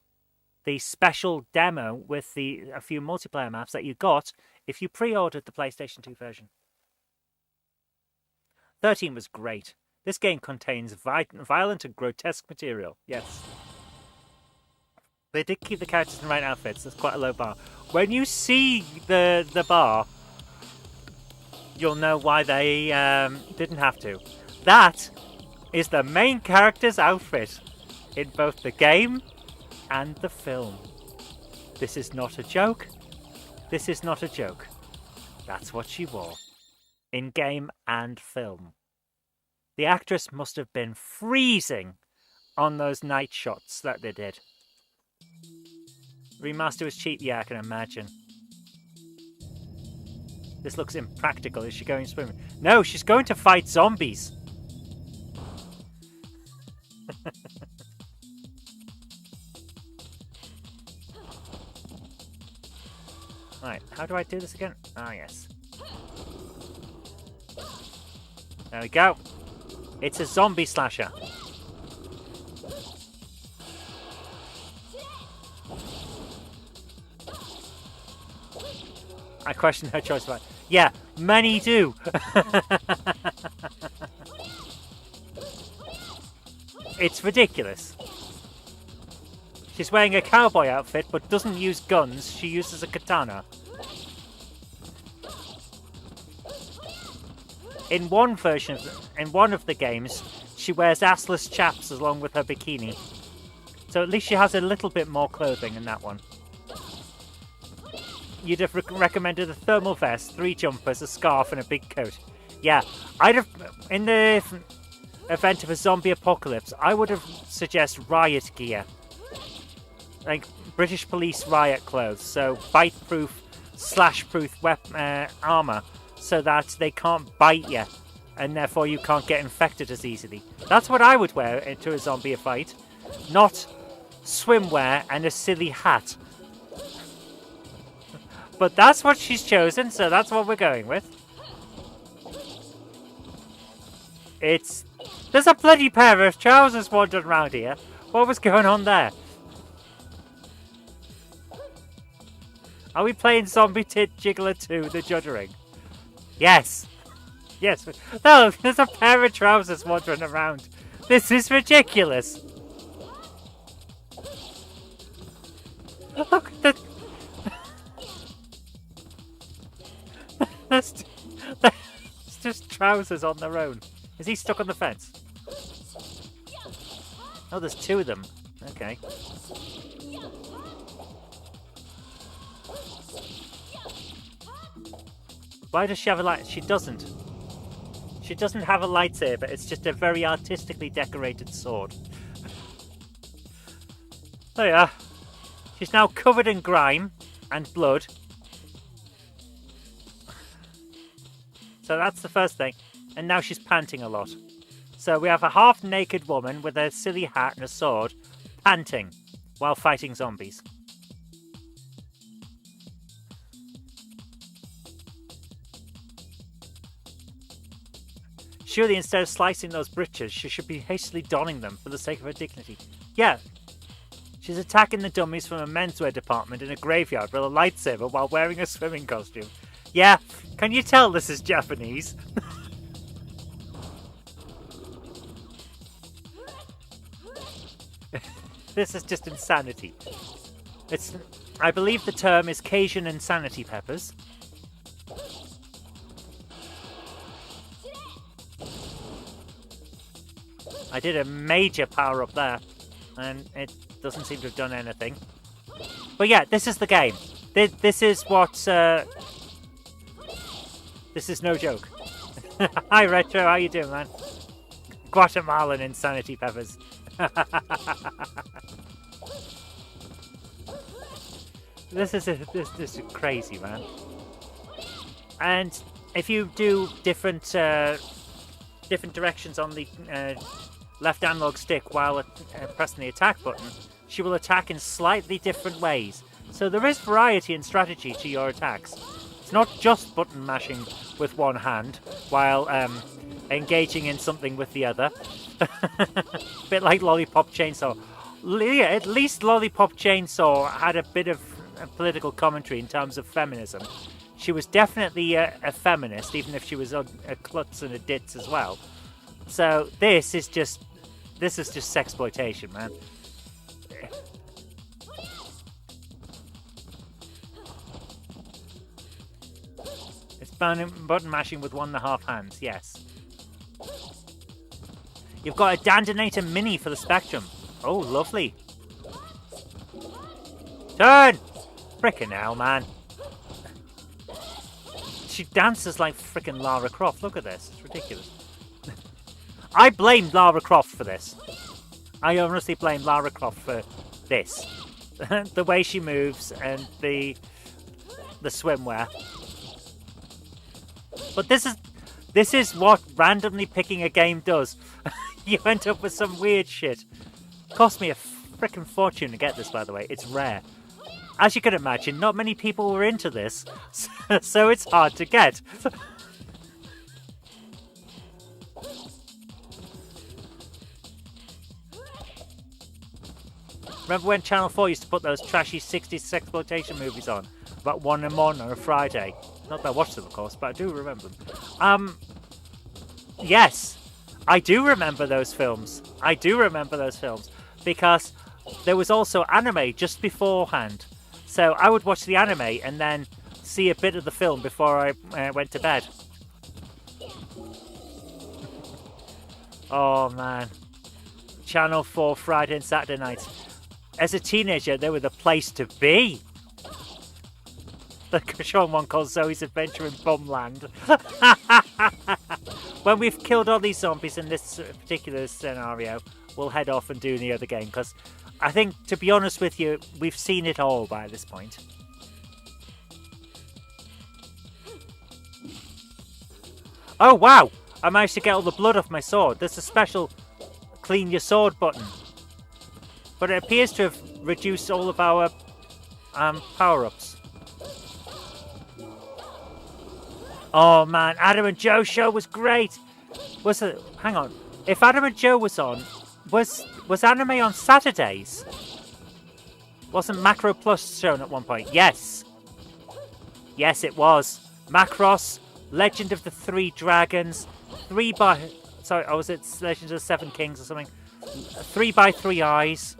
The special demo with a few multiplayer maps that you got if you pre-ordered the PlayStation 2 version. 13 was great. This game contains violent and grotesque material. Yes. They did keep the characters in the right outfits. That's quite a low bar. When you see the bar, you'll know why they didn't have to. That is the main character's outfit in both the game and the film. This is not a joke. This is not a joke. That's what she wore. In game and film. The actress must have been freezing on those night shots that they did. Remaster was cheap, yeah, I can imagine. This looks impractical. Is she going swimming? No, she's going to fight zombies. Right, how do I do this again? Ah, yes. There we go. It's a zombie slasher. I question her choice of life. Yeah, many do. It's ridiculous. She's wearing a cowboy outfit, but doesn't use guns. She uses a katana. In one version, in one of the games, she wears assless chaps along with her bikini. So at least she has a little bit more clothing in that one. You'd have recommended a thermal vest, 3 jumpers, a scarf, and a big coat. Yeah, I'd have, in the event of a zombie apocalypse, I would have suggested riot gear. Like British police riot clothes, so bite-proof, slash-proof armour, so that they can't bite you, and therefore you can't get infected as easily. That's what I would wear into a zombie fight, not swimwear and a silly hat. But that's what she's chosen, so that's what we're going with. There's a bloody pair of trousers wandering around here. What was going on there? Are we playing Zombie Tit Jiggler 2, The Juddering? Yes. Yes. No, there's a pair of trousers wandering around. This is ridiculous. Look at the... That's just trousers on their own. Is he stuck on the fence? Oh, there's two of them. Okay. Why does she have a light? She doesn't. She doesn't have a lightsaber. It's just a very artistically decorated sword. There you are. She's now covered in grime and blood. So that's the first thing. And now she's panting a lot. So we have a half-naked woman with a silly hat and a sword panting while fighting zombies. Surely instead of slicing those breeches, she should be hastily donning them for the sake of her dignity. Yeah. She's attacking the dummies from a menswear department in a graveyard with a lightsaber while wearing a swimming costume. Yeah, can you tell this is Japanese? This is just insanity. I believe the term is Cajun insanity peppers. I did a major power up there, and it doesn't seem to have done anything. But yeah, this is the game. This is what... This is no joke. Hi Retro, how you doing, man? Guatemalan insanity peppers. This is crazy, man. And if you do different directions on the left analog stick while pressing the attack button, she will attack in slightly different ways. So there is variety and strategy to your attacks. It's not just button mashing with one hand while engaging in something with the other. Bit like Lollipop Chainsaw. Yeah, at least Lollipop Chainsaw had a bit of political commentary in terms of feminism. She was definitely a feminist, even if she was a klutz and a ditz as well. So this is just sexploitation, man. It's button mashing with 1.5 hands, yes. You've got a Dandinator Mini for the Spectrum. Oh, lovely. Turn! Frickin' hell, man. She dances like frickin' Lara Croft. Look at this. It's ridiculous. I blame Lara Croft for this. I honestly blame Lara Croft for this. The way she moves and the swimwear. But this is what randomly picking a game does. You end up with some weird shit. Cost me a frickin' fortune to get this, by the way. It's rare. As you can imagine, not many people were into this, so it's hard to get. Remember when Channel 4 used to put those trashy 60s sexploitation movies on? About 1 in the morning on a Friday. Not that I watched them, of course, but I do remember them. Yes, I do remember those films. I do remember those films. Because there was also anime just beforehand. So I would watch the anime and then see a bit of the film before I went to bed. Oh, man. Channel 4 Friday and Saturday nights. As a teenager, they were the place to be. There's showing one called Zoe's Adventure in Bumland. When we've killed all these zombies in this particular scenario, we'll head off and do the other game. Because I think, to be honest with you, we've seen it all by this point. Oh, wow! I managed to get all the blood off my sword. There's a special clean your sword button. But it appears to have reduced all of our power-ups. Oh man, Adam and Joe show was great. Hang on. If Adam and Joe was on, was anime on Saturdays? Wasn't Macro Plus shown at one point? Yes. Yes, it was. Macross, Legend of the Three Dragons, was it Legend of the Seven Kings or something? 3x3 Eyes.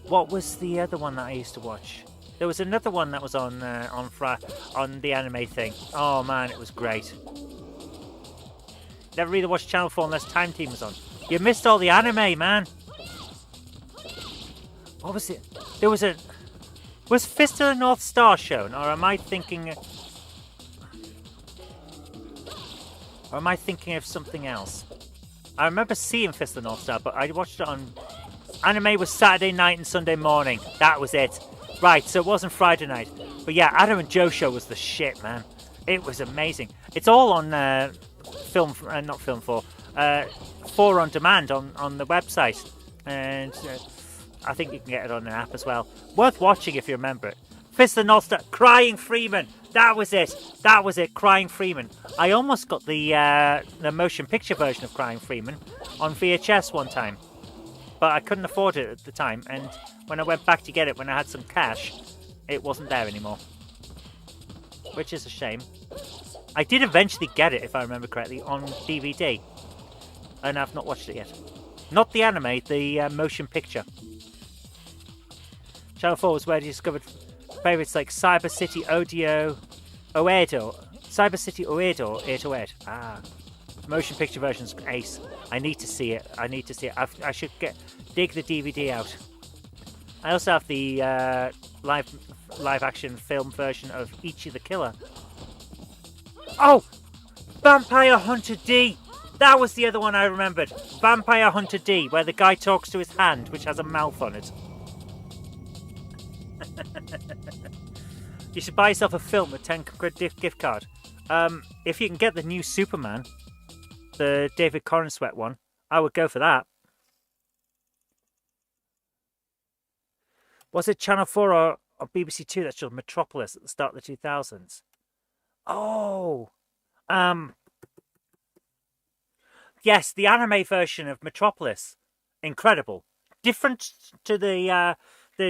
What was the other one that I used to watch? There was another one that was on the anime thing. Oh man, it was great. Never really watched Channel 4 unless Time Team was on. You missed all the anime, man. What was it? There was a... Was Fist of the North Star shown? Or am I thinking... Or am I thinking of something else? I remember seeing Fist of the North Star, but I watched it on... Anime was Saturday night and Sunday morning. That was it. Right, so it wasn't Friday night. But yeah, Adam and Joe show was the shit, man. It was amazing. It's all on Film... not Film 4. 4 on demand on the website. And I think you can get it on an app as well. Worth watching if you remember it. Fist of the North Star. Crying Freeman. That was it. That was it. Crying Freeman. I almost got the motion picture version of Crying Freeman on VHS one time. But I couldn't afford it at the time. And when I went back to get it when I had some cash, it wasn't there anymore. Which is a shame. I did eventually get it, if I remember correctly, on DVD. And I've not watched it yet. Not the anime, the motion picture. Channel 4 was where I discovered favourites like Cyber City Oedo. Cyber City Oedo 808. Ah. Motion picture version's ace. I need to see it. I need to see it. I should dig the DVD out. I also have the live action film version of Ichi the Killer. Oh! Vampire Hunter D! That was the other one I remembered. Vampire Hunter D, where the guy talks to his hand, which has a mouth on it. You should buy yourself a film with 10 quid gift card. If you can get the new Superman, the David Corenswet one, I would go for that. Was it Channel 4 or BBC 2 that showed Metropolis at the start of the 2000s? Oh! Yes, the anime version of Metropolis. Incredible. Different to the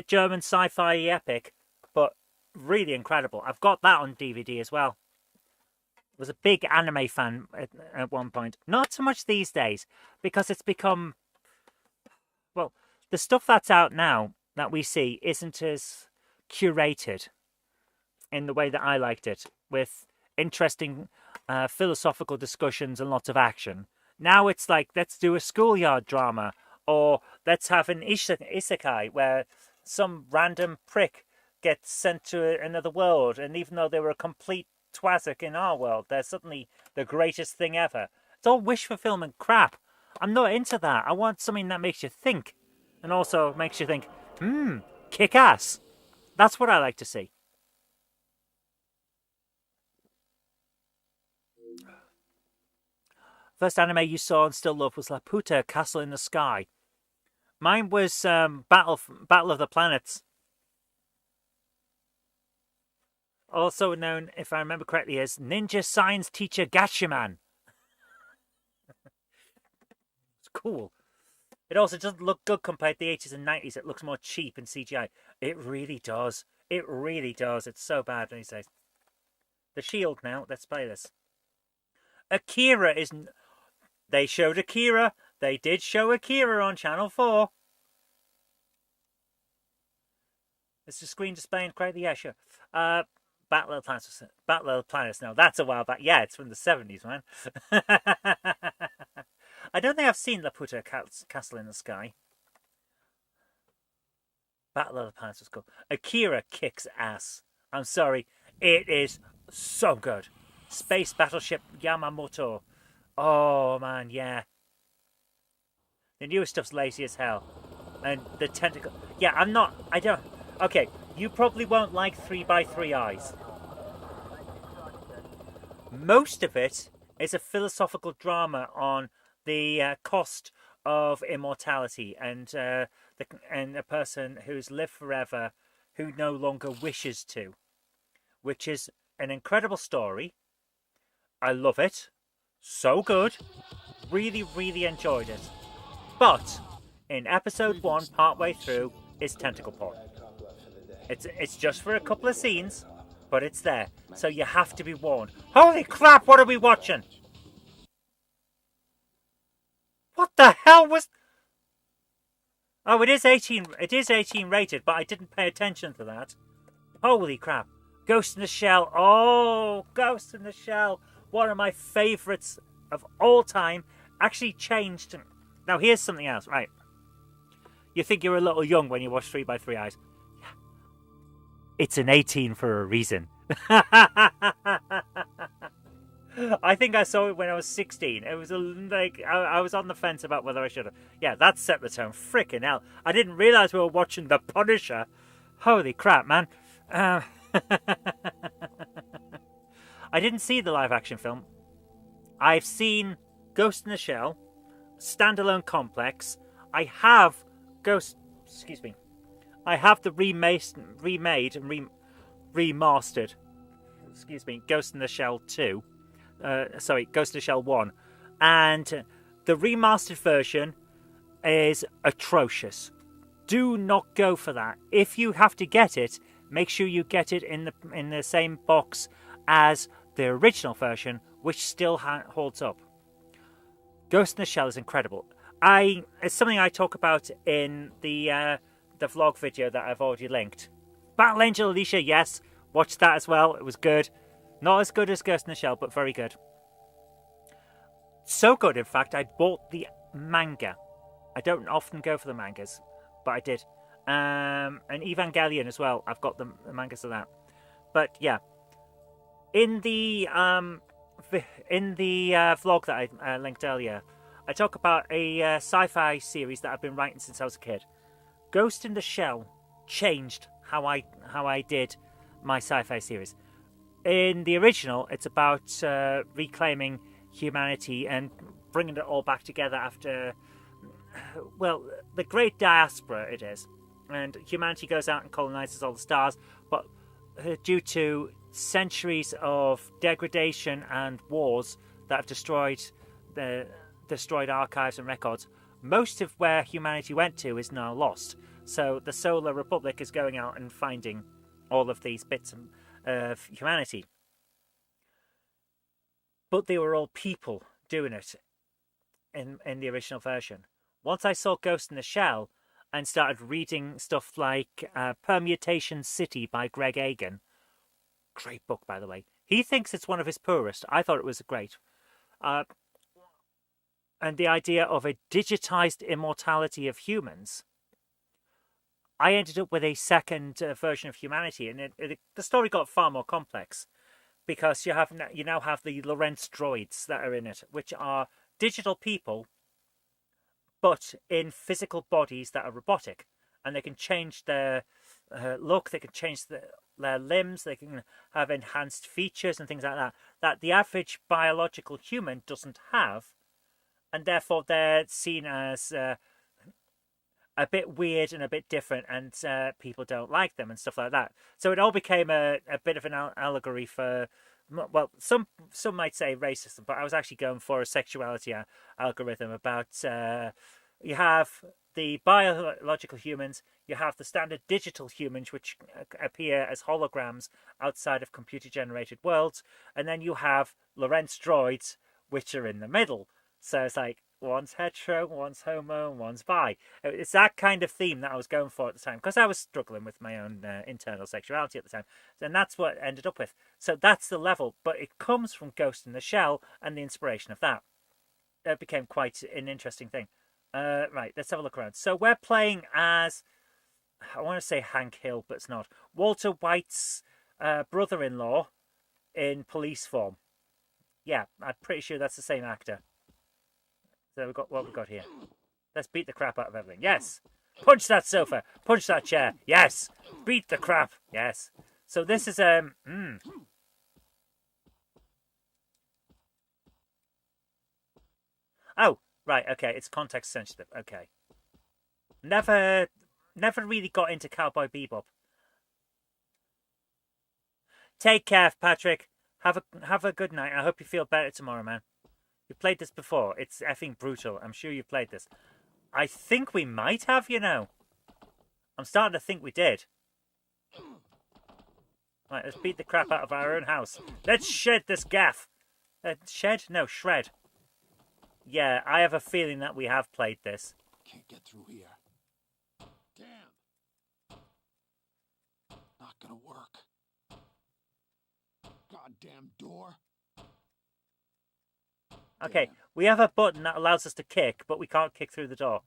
German sci-fi epic, but really incredible. I've got that on DVD as well. Was a big anime fan at one point. Not so much these days, because it's become... Well, the stuff that's out now that we see isn't as curated in the way that I liked it, with interesting philosophical discussions and lots of action. Now it's like, let's do a schoolyard drama, or let's have an isekai where some random prick gets sent to another world, and even though they were a complete twazzock in our world, they're suddenly the greatest thing ever. It's all wish fulfillment crap. I'm not into that. I want something that makes you think, and also makes you think, kick ass. That's what I like to see. First anime you saw and still love was Laputa, Castle in the Sky. Mine was Battle of the Planets. Also known, if I remember correctly, as Ninja Science Teacher Gatchaman. It's cool. It also doesn't look good compared to the 80s and 90s. It looks more cheap in CGI. It really does. It really does. It's so bad these days. The Shield now. Let's play this. Akira is... They showed Akira. They did show Akira on Channel 4. Is the screen displaying correctly? Yeah, sure. Battle of the Planets. No, that's a while back. Yeah, it's from the 70s, man. I don't think I've seen Laputa Castle in the Sky. Battle of the Planets was cool. Akira kicks ass. I'm sorry. It is so good. Space Battleship Yamamoto. Oh, man, yeah. The newest stuff's lazy as hell. And the tentacle... Yeah, I don't... Okay, you probably won't like 3x3 Eyes. Most of it is a philosophical drama on the cost of immortality and a person who's lived forever who no longer wishes to. Which is an incredible story. I love it. So good. Really, really enjoyed it. But in episode 1, partway through, is tentacle porn. It's just for a couple of scenes, but it's there. So you have to be warned. Holy crap, what are we watching? What the hell was... Oh, it is 18 rated, but I didn't pay attention to that. Holy crap. Ghost in the Shell. Oh, Ghost in the Shell. One of my favourites of all time. Actually changed Now here's something else, right? You think you're a little young when you watch 3 by 3 Eyes. It's an 18 for a reason. I think I saw it when I was 16. It was I was on the fence about whether I should have. Yeah, that set the tone. Freaking hell! I didn't realize we were watching The Punisher. Holy crap, man! I didn't see the live action film. I've seen Ghost in the Shell, standalone complex. I have Ghost. Excuse me. I have the remade and remastered. Excuse me, Ghost in the Shell 2. Ghost in the Shell 1. And the remastered version is atrocious. Do not go for that. If you have to get it, make sure you get it in the same box as the original version, which still holds up. Ghost in the Shell is incredible. It's something I talk about in the vlog video that I've already linked. Battle Angel Alicia, yes, watched that as well. It was good. Not as good as Ghost in the Shell, but very good. So good, in fact, I bought the manga. I don't often go for the mangas, but I did. And Evangelion as well. I've got the mangas of that. But yeah, in the vlog that I linked earlier, I talk about a sci-fi series that I've been writing since I was a kid. Ghost in the Shell changed how I did my sci-fi series. In the original, it's about reclaiming humanity and bringing it all back together after, well, the Great Diaspora it is. And humanity goes out and colonizes all the stars, but due to centuries of degradation and wars that have destroyed archives and records, most of where humanity went to is now lost. So the Solar Republic is going out and finding all of these bits of humanity. But they were all people doing it in the original version. Once I saw Ghost in the Shell and started reading stuff like Permutation City by Greg Egan, great book, by the way. He thinks it's one of his poorest. I thought it was great. And the idea of a digitized immortality of humans, I ended up with a second version of humanity, and the story got far more complex because you now have the Lorentz droids that are in it, which are digital people, but in physical bodies that are robotic, and they can change their look, they can change their limbs, they can have enhanced features and things like that the average biological human doesn't have, and therefore they're seen as a bit weird and a bit different, and people don't like them and stuff like that. So it all became a bit of an allegory for, well, some might say racism, but I was actually going for a sexuality algorithm about you have the biological humans, you have the standard digital humans, which appear as holograms outside of computer-generated worlds, and then you have Lorentz droids, which are in the middle. So it's like, one's hetero, one's homo, and one's bi. It's that kind of theme that I was going for at the time, because I was struggling with my own internal sexuality at the time. And that's what I ended up with. So that's the level, but it comes from Ghost in the Shell and the inspiration of that. It became quite an interesting thing. Right, let's have a look around. So we're playing as, I want to say Hank Hill, but it's not. Walter White's brother-in-law in police form. Yeah, I'm pretty sure that's the same actor. So we've got what we've got here. Let's beat the crap out of everything. Yes. Punch that sofa. Punch that chair. Yes. Beat the crap. Yes. So this is Oh, right. Okay, it's context sensitive. Okay. Never really got into Cowboy Bebop. Take care, Patrick. Have a good night. I hope you feel better tomorrow, man. You've played this before. It's effing brutal. I'm sure you've played this. I think we might have, you know. I'm starting to think we did. Right, let's beat the crap out of our own house. Let's shed this gaff. Shed? No, shred. Yeah, I have a feeling that we have played this. Can't get through here. Damn. Not gonna work. Goddamn door. Okay, Damn. we have a button that allows us to kick, but we can't kick through the door.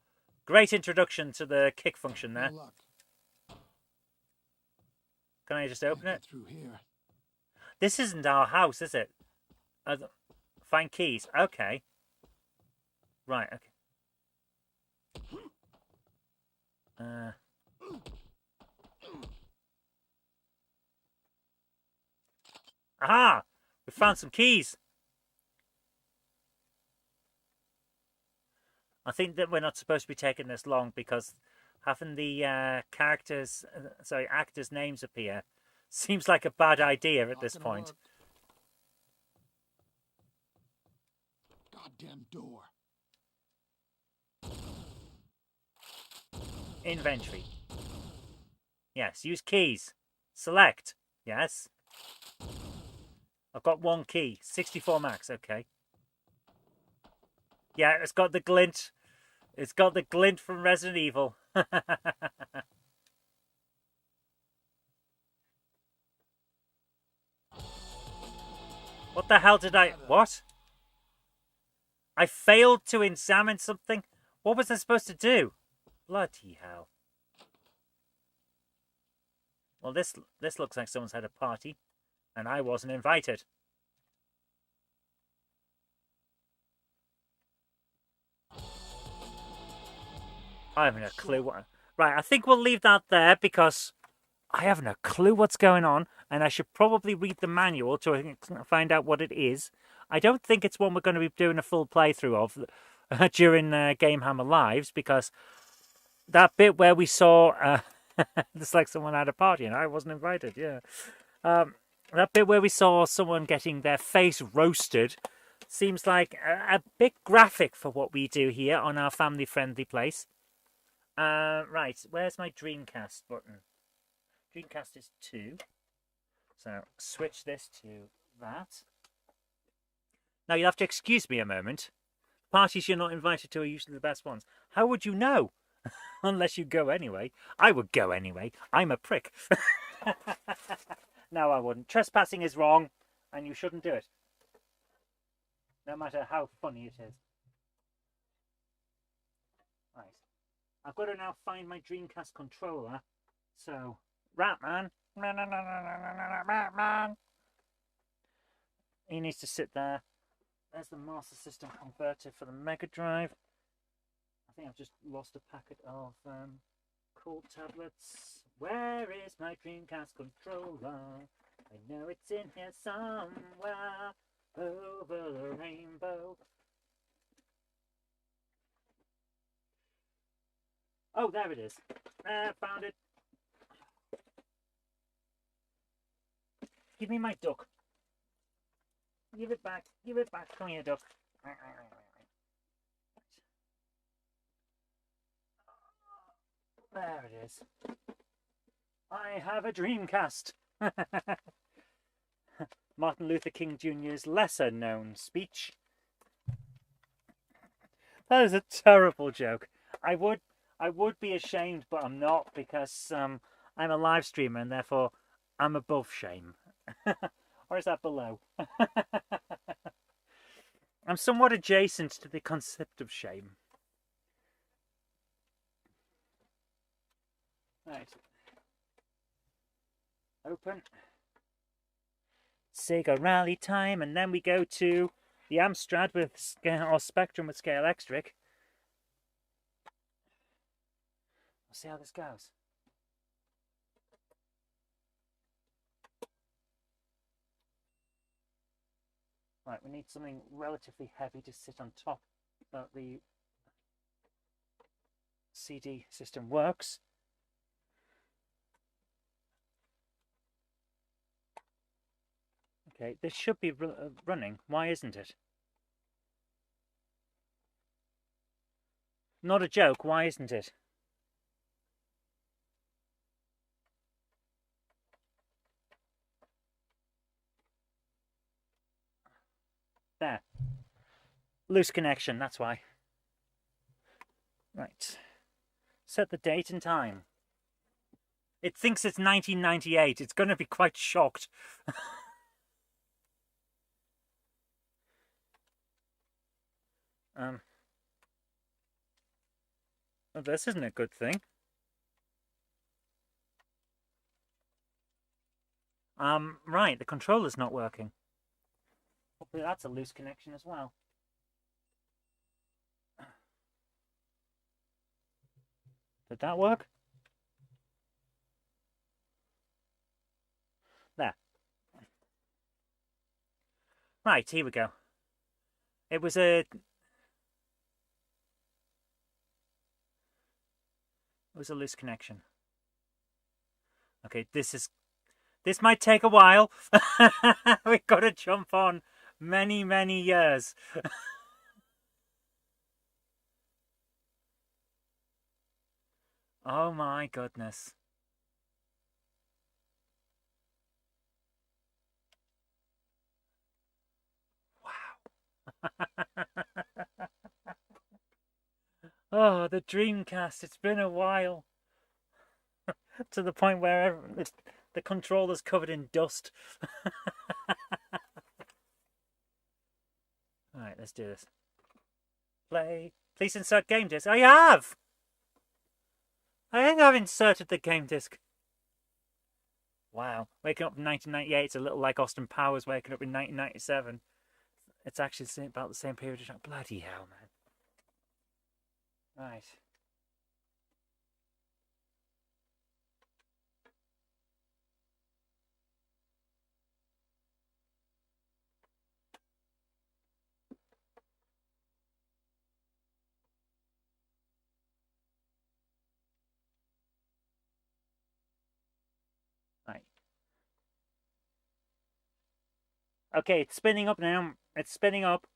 Great introduction to the kick function No there. luck. Can I just Can't open it? get through here. This isn't our house, is it? Find keys. Okay. Right, okay. Aha! We found some keys. I think that we're not supposed to be taking this long because having the actors' names appear seems like a bad idea at Not this gonna point. work. Goddamn door. Inventory. Yes, use keys. Select. Yes. I've got one key. 64 max, okay. Yeah, it's got the glint. It's got the glint from Resident Evil. What the hell did I... What? I failed to examine something? What was I supposed to do? Bloody hell. Well, this looks like someone's had a party, and I wasn't invited. I haven't a clue what... Right, I think we'll leave that there because I haven't a clue what's going on, and I should probably read the manual to find out what it is. I don't think it's one we're going to be doing a full playthrough of during GameHammer Lives, because that bit where we saw... it's like someone had a party and I wasn't invited, yeah. That bit where we saw someone getting their face roasted seems like a bit graphic for what we do here on our family-friendly place. Right, where's my Dreamcast button? Dreamcast is 2. So, switch this to that. Now, you'll have to excuse me a moment. Parties you're not invited to are usually the best ones. How would you know? Unless you go anyway. I would go anyway. I'm a prick. No, I wouldn't. Trespassing is wrong, and you shouldn't do it. No matter how funny it is. Right. I've got to now find my Dreamcast controller. So, Ratman. Ratman. He needs to sit there. There's the Master System converter for the Mega Drive. I think I've just lost a packet of cool tablets. Where is my Dreamcast controller? I know it's in here somewhere over the rainbow. Oh, there it is. Found it. Give me my duck. Give it back. Give it back. Come here, duck. There it is. I have a Dreamcast. Martin Luther King Jr.'s lesser-known speech. That is a terrible joke. I would be ashamed, but I'm not, because I'm a live streamer and therefore I'm above shame. Or is that below? I'm somewhat adjacent to the concept of shame. Right. Open. Sega Rally time, and then we go to the Amstrad with or Spectrum with Scale Extric. We'll see how this goes. Right, we need something relatively heavy to sit on top that the CD system works. Okay, this should be running. Why isn't it? Not a joke, why isn't it? There. Loose connection, that's why. Right. Set the date and time. It thinks it's 1998. It's going to be quite shocked. Well, this isn't a good thing. Right, the controller's not working. Hopefully that's a loose connection as well. Did that work? There. Right, here we go. It was a loose connection. Okay, this might take a while. We've got to jump on many years. Oh my goodness. Wow. Oh, the Dreamcast. It's been a while. To the point where the controller's covered in dust. Alright, let's do this. Play. Please insert game disc. I have! I think I've inserted the game disc. Wow. Waking up in 1998 is a little like Austin Powers waking up in 1997. It's actually about the same period of time. Bloody hell, man. Right. Right. Okay, it's spinning up now. It's spinning up.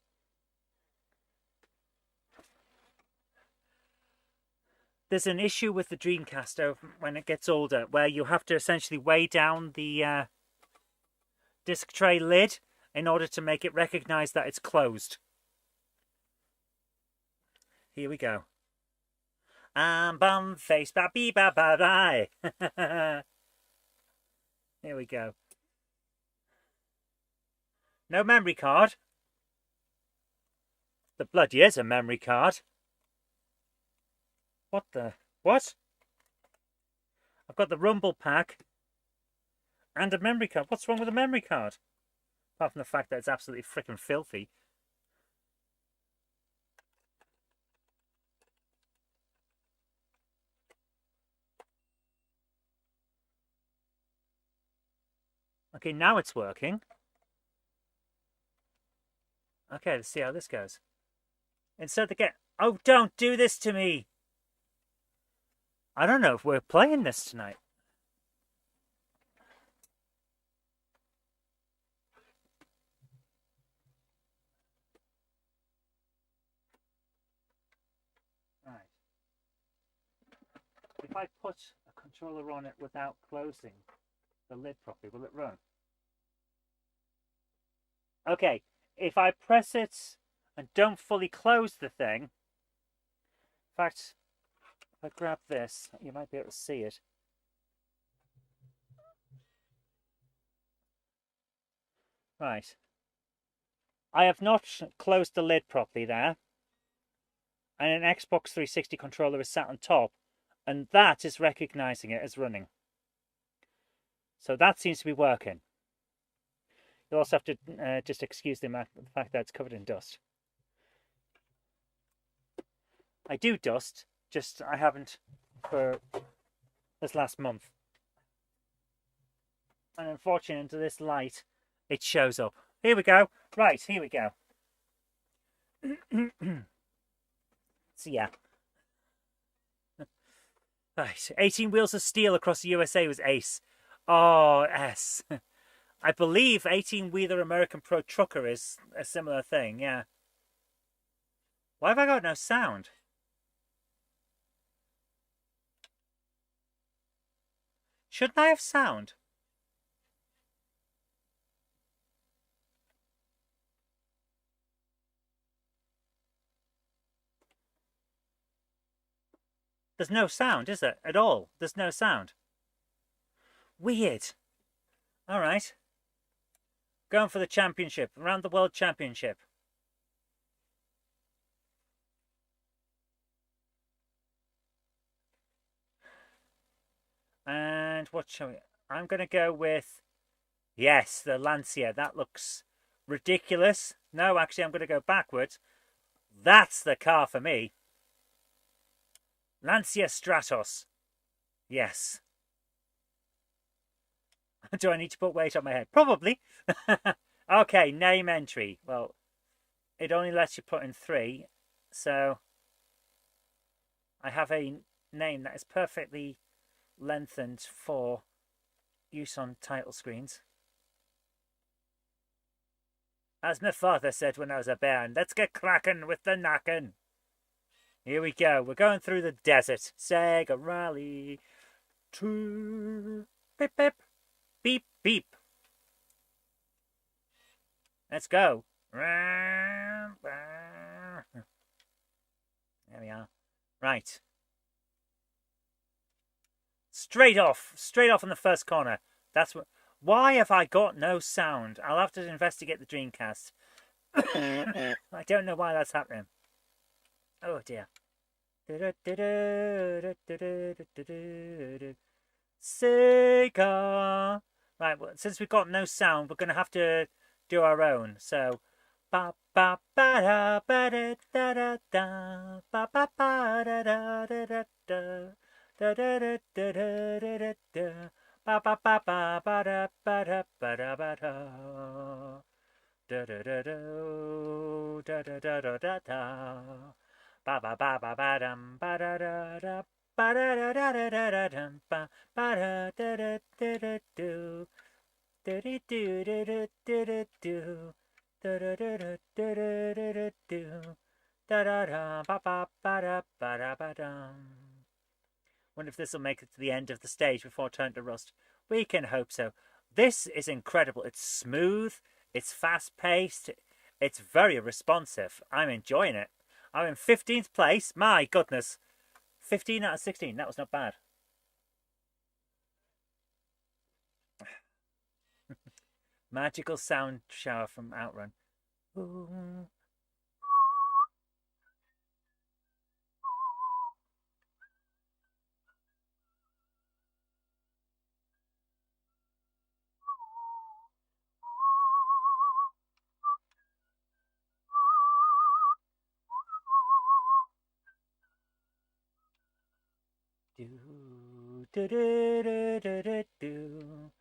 There's an issue with the Dreamcast when it gets older, where you have to essentially weigh down the disc tray lid in order to make it recognize that it's closed. Here we go. Bum face ba bee ba ba bye. Here we go. No memory card. The bloody is a memory card. What the? What? I've got the Rumble pack and a memory card. What's wrong with a memory card? Apart from the fact that it's absolutely freaking filthy. Okay, now it's working. Okay, let's see how this goes. Insert the game. Oh, don't do this to me! I don't know if we're playing this tonight. Right. If I put a controller on it without closing the lid properly, will it run? Okay, if I press it and don't fully close the thing, in fact, if I grab this, you might be able to see it. Right. I have not closed the lid properly there. And an Xbox 360 controller is sat on top. And that is recognizing it as running. So that seems to be working. You'll also have to just excuse the fact that it's covered in dust. I do dust, just I haven't for this last month. And unfortunately, into this light, it shows up. Here we go. Right, here we go. So yeah. Right, 18 Wheels of Steel across the USA was ace. Oh, S. I believe 18-wheeler American Pro Trucker is a similar thing, yeah. Why have I got no sound? Shouldn't I have sound? There's no sound, is there? At all? There's no sound. Weird. All right. Going for the championship. Around the world championship. And what shall we... I'm going to go with... Yes, the Lancia. That looks ridiculous. No, actually, I'm going to go backwards. That's the car for me. Lancia Stratos. Yes. Do I need to put weight on my head? Probably. Okay, name entry. Well, it only lets you put in 3. So I have a name that is perfectly lengthened for use on title screens. As my father said when I was a bairn, let's get cracking with the knocking. Here we go. We're going through the desert. Sega Rally. Beep, beep. Beep, beep. Let's go. There we are. Right. Straight off in the first corner. That's what... Why have I got no sound? I'll have to investigate the Dreamcast. I don't know why that's happening. Oh dear. Sega. Right, well, since we've got no sound, we're going to have to do our own. So, ba ba ba da ba da da da da ba ba ba da da da da da da da da da da da da ba ba ba ba ba da ba da ba da ba da da da da da da da da da da ba ba ba ba ba dum ba da da da ba da da da da da da dum ba ba da da da da da do do do do do do do do da da da da da da da da do da da da ba ba ba da ba da ba dum. Wonder if this will make it to the end of the stage before Turn to Rust. We can hope so. This is incredible. It's smooth. It's fast-paced. It's very responsive. I'm enjoying it. I'm in 15th place. My goodness. 15 out of 16. That was not bad. Magical sound shower from Outrun. Ooh. Do do do do do do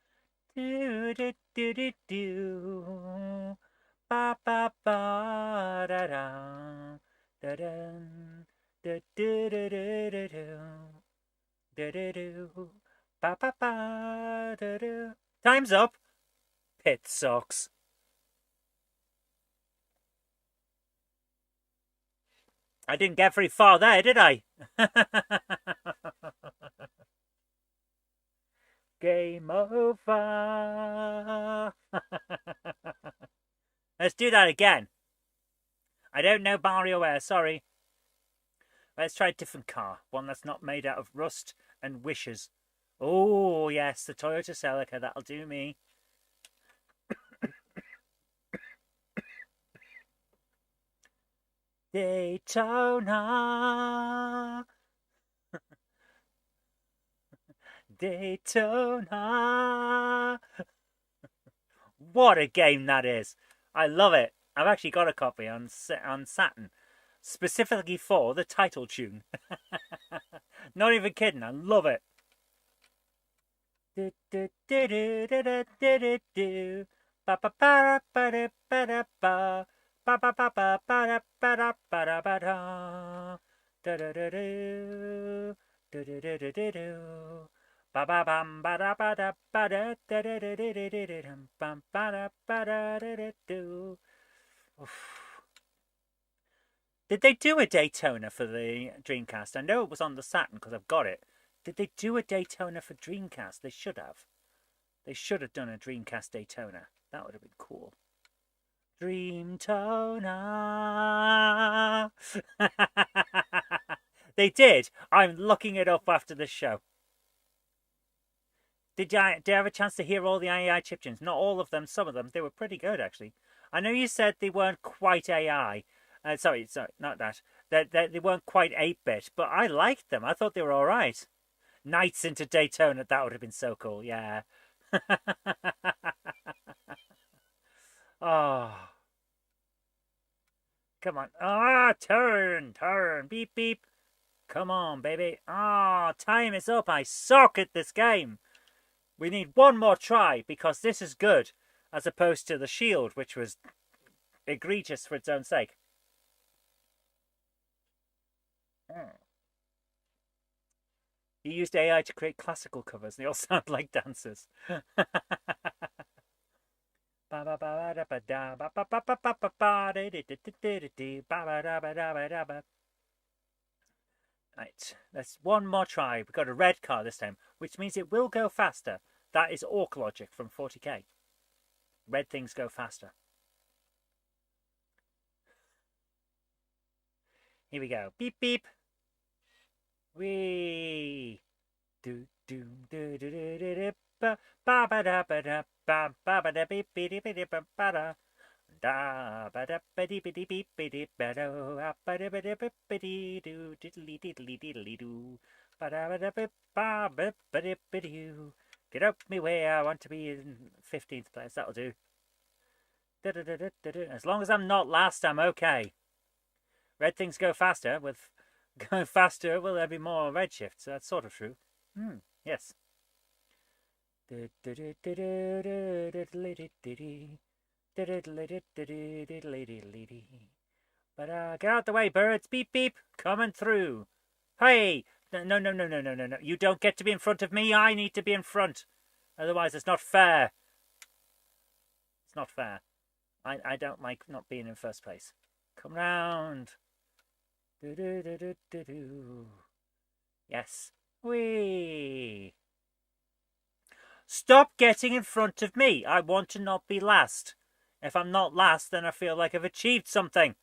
do do do do do do ba ba ba da da da da do do do do do do do do ba ba ba da do. Time's up. Pit sucks. I didn't get very far there, did I? Game over. Let's do that again. I don't know BarrierWare, sorry. Let's try a different car. One that's not made out of rust and wishes. Oh, yes, the Toyota Celica. That'll do me. Daytona. Daytona. What a game that is. I love it. I've actually got a copy on Saturn. Specifically for the title tune. Not even kidding. I love it. Did they do a Daytona for the Dreamcast? I know it was on the Saturn because I've got it. Did they do a Daytona for Dreamcast? They should have. They should have done a Dreamcast Daytona. That would have been cool. Dreamtona. They did. I'm looking it up after the show. Did I have a chance to hear all the AI chip tunes? Not all of them, some of them. They were pretty good, actually. I know you said they weren't quite AI. Sorry, not that. They weren't quite 8-bit, but I liked them. I thought they were all right. Nights into Daytona. That would have been so cool. Yeah. Oh. Come on. Ah, turn. Beep, beep. Come on, baby. Ah, time is up. I suck at this game. We need one more try because this is good, as opposed to the shield, which was egregious for its own sake. You used AI to create classical covers. They all sound like dancers. Right, let's one more try. We've got a red car this time, which means it will go faster. That is orc logic from 40k. Red things go faster. Here we go. Beep, beep. Wee. Do, do, do, do, do, do, do, ba, ba, ba, da, ba, da, ba, ba, ba, da, beep, beep, beep, beep, ba, ba, da. Da, ba, da, ba, dee, beep, beep, beep, ba, do, ba, da, ba, da, beep, dee, do, diddly, diddly, diddly, do. Ba, da, ba, da, beep, ba, ba, ba, dee, ba, doo. Get up me way, I want to be in 15th place. That'll do. As long as I'm not last, I'm okay. Red things go faster. With going faster, will there be more redshift? So that's sort of true. Yes. But get out the way, birds. Beep, beep. Coming through. Hey! No. You don't get to be in front of me. I need to be in front. Otherwise, it's not fair. It's not fair. I don't like not being in first place. Come round. Yes. Whee! Stop getting in front of me. I want to not be last. If I'm not last, then I feel like I've achieved something.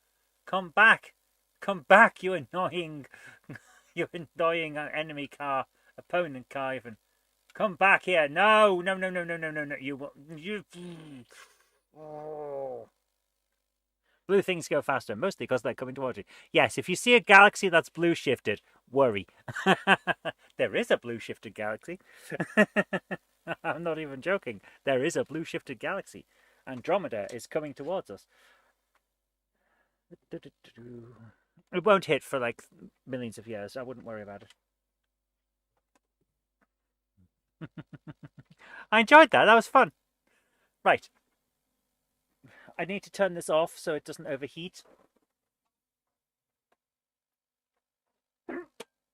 Come back. Come back, you annoying, you annoying enemy car, opponent car even. Come back here. No. You. Oh. Blue things go faster, mostly because they're coming towards you. Yes, if you see a galaxy that's blue shifted, worry. There is a blue shifted galaxy. I'm not even joking. There is a blue shifted galaxy. Andromeda is coming towards us. It won't hit for like millions of years. I wouldn't worry about it. I enjoyed that. That was fun. Right. I need to turn this off so it doesn't overheat.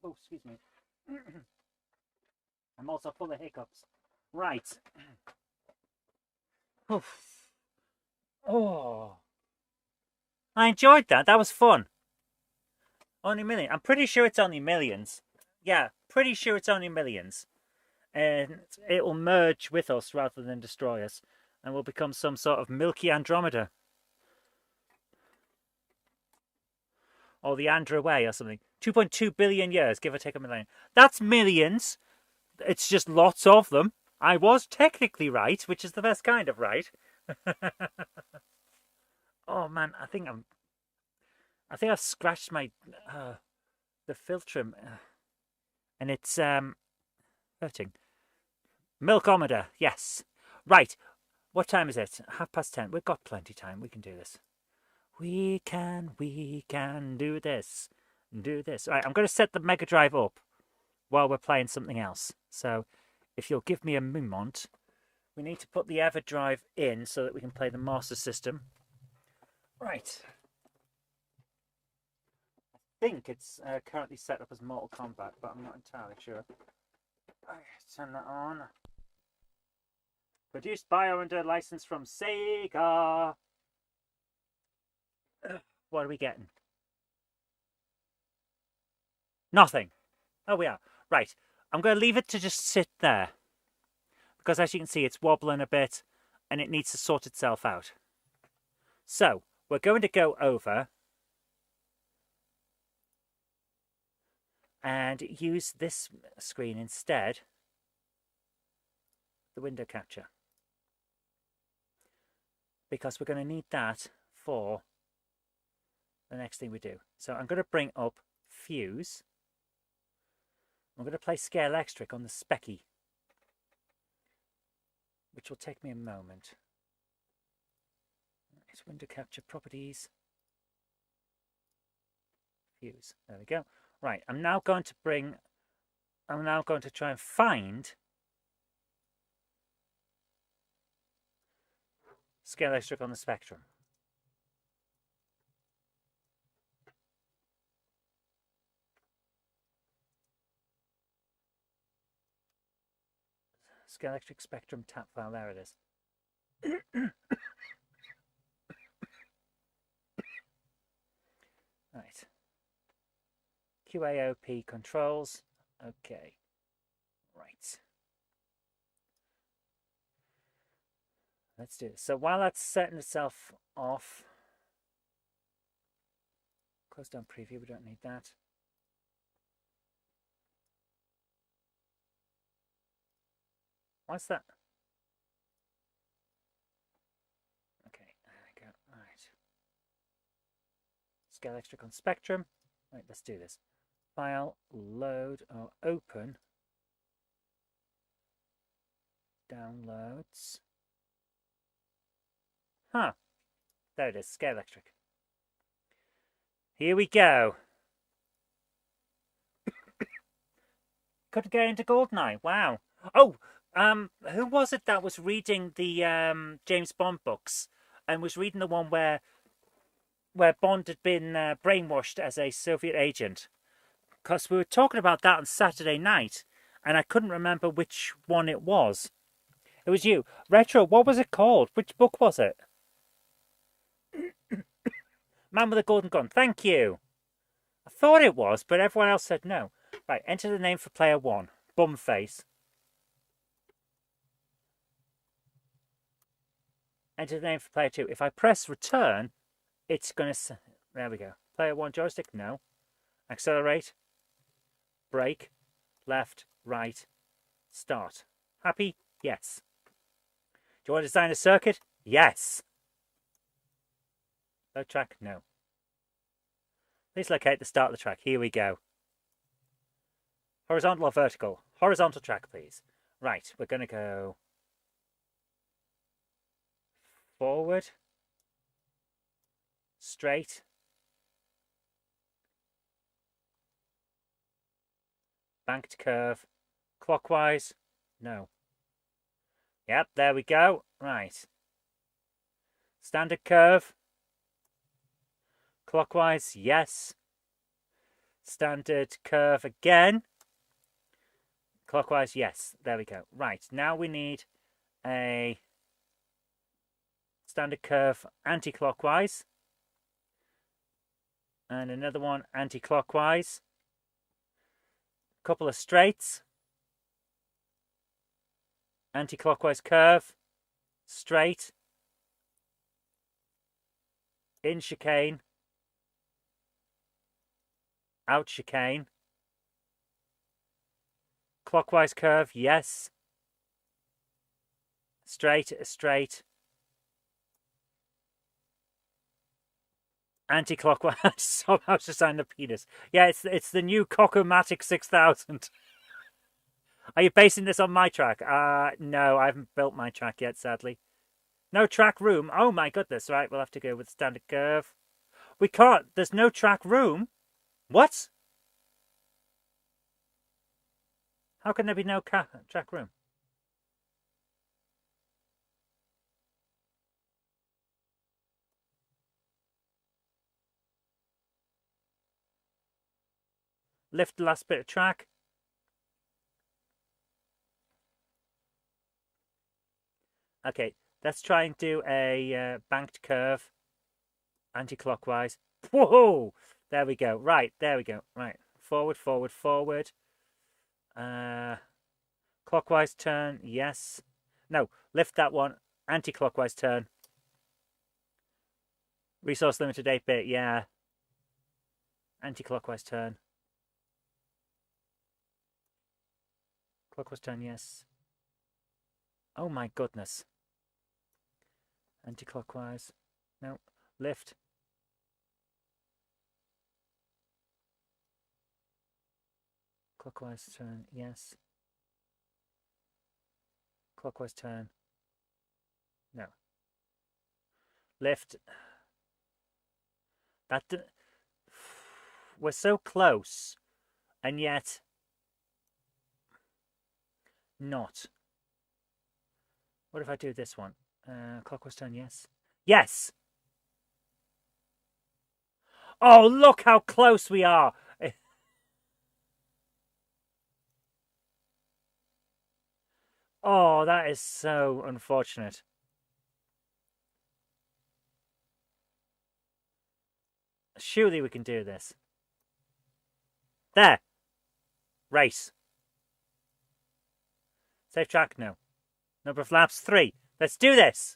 Oh, excuse me. I'm also full of hiccups. Right. Oh. I enjoyed that. That was fun. Only million. I'm pretty sure it's only millions. Yeah, pretty sure it's only millions. And it will merge with us rather than destroy us. And we'll become some sort of milky Andromeda. Or the Andra Way or something. 2.2 billion years, give or take a million. That's millions. It's just lots of them. I was technically right, which is the best kind of right. Oh man, I think I've scratched my the filtrum, and it's hurting. Milkometer, yes. Right. What time is it? 10:30. We've got plenty of time. We can do this. We can do this. Do this. All right, I'm going to set the Mega Drive up while we're playing something else. So, if you'll give me a moment, we need to put the EverDrive in so that we can play the Master System. Right. I think it's currently set up as Mortal Kombat, but I'm not entirely sure. Okay, turn that on. Produced by or under license from Sega. What are we getting? Nothing. Oh, we are. Right. I'm going to leave it to just sit there. Because as you can see, it's wobbling a bit and it needs to sort itself out. So, we're going to go over and use this screen instead, the window capture. Because we're going to need that for the next thing we do. So I'm going to bring up Fuse. I'm going to play Scale Electric on the Specky, which will take me a moment. Right, window capture properties. Fuse. There we go. Right, I'm now going to try and find Scale Electric on the Spectrum. Scale Electric Spectrum tap file. There it is. Right. QAOP controls. Okay. Right. Let's do this. So while that's setting itself off, close down preview. We don't need that. What's that? Okay, there we go. Right. Scale Electric on Spectrum. Right, let's do this. File, load, or open. Downloads. Huh. There it is, Scale Electric. Here we go. Couldn't get into GoldenEye. Wow. Oh, who was it that was reading the James Bond books and was reading the one where Bond had been brainwashed as a Soviet agent? Because we were talking about that on Saturday night, and I couldn't remember which one it was. It was you. Retro, what was it called? Which book was it? Man with a Golden Gun. Thank you. I thought it was, but everyone else said no. Right, enter the name for player 1. Bumface. Enter the name for player 2. If I press return, it's going to... There we go. Player 1 joystick? No. Accelerate. Brake. Left. Right. Start. Happy? Yes. Do you want to design a circuit? Yes. Load track? No. Please locate the start of the track. Here we go. Horizontal or vertical? Horizontal track, please. Right, we're going to go forward, straight, banked curve, clockwise, no. Yep, there we go. Right. Standard curve, clockwise, yes. Standard curve again. Clockwise, yes. There we go. Right, now we need a standard curve anti-clockwise. And another one anti-clockwise. Couple of straights. Anti-clockwise curve. Straight. In chicane. Out chicane. Clockwise curve, yes. Straight, straight. Anti-clockwise. Somehow design the penis. Yeah, it's the new Cockomatic 6000. Are you basing this on my track? No, I haven't built my track yet, sadly. No track room. Oh my goodness. Right, we'll have to go with standard curve. We can't. There's no track room. What? How can there be no track room? Lift the last bit of track. Okay, let's try and do a banked curve. Anti-clockwise. Whoa! There we go. Right, there we go. Right. Forward, forward, forward. Clockwise turn, yes. No, lift that one. Anti-clockwise turn. Resource limited 8-bit, yeah. Anti-clockwise turn. Clockwise turn, yes. Oh my goodness. Anti-clockwise. No, lift. Clockwise turn, yes. Clockwise turn. No. Lift. That. We're so close, and yet not. What if I do this one? Clockwise turn, yes. Yes! Oh, look how close we are! Oh, that is so unfortunate. Surely we can do this. There! Race. Save track? No. Number of laps? 3. Let's do this!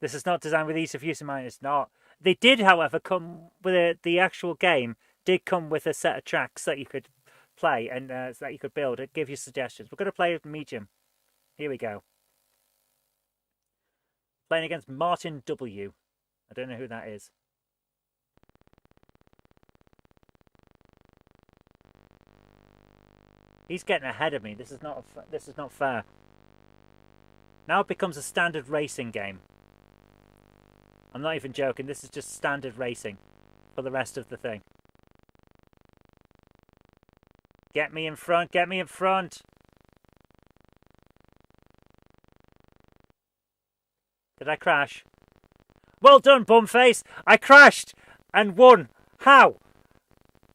This is not designed with ease of use in mind. It's not. They did, however, come with the actual game did come with a set of tracks that you could play and that you could build. It gave you suggestions. We're going to play medium. Here we go. Playing against Martin W. I don't know who that is. He's getting ahead of me. This is not fair. Now it becomes a standard racing game. I'm not even joking. This is just standard racing for the rest of the thing. Get me in front. Get me in front. Did I crash? Well done, bumface. I crashed and won. How?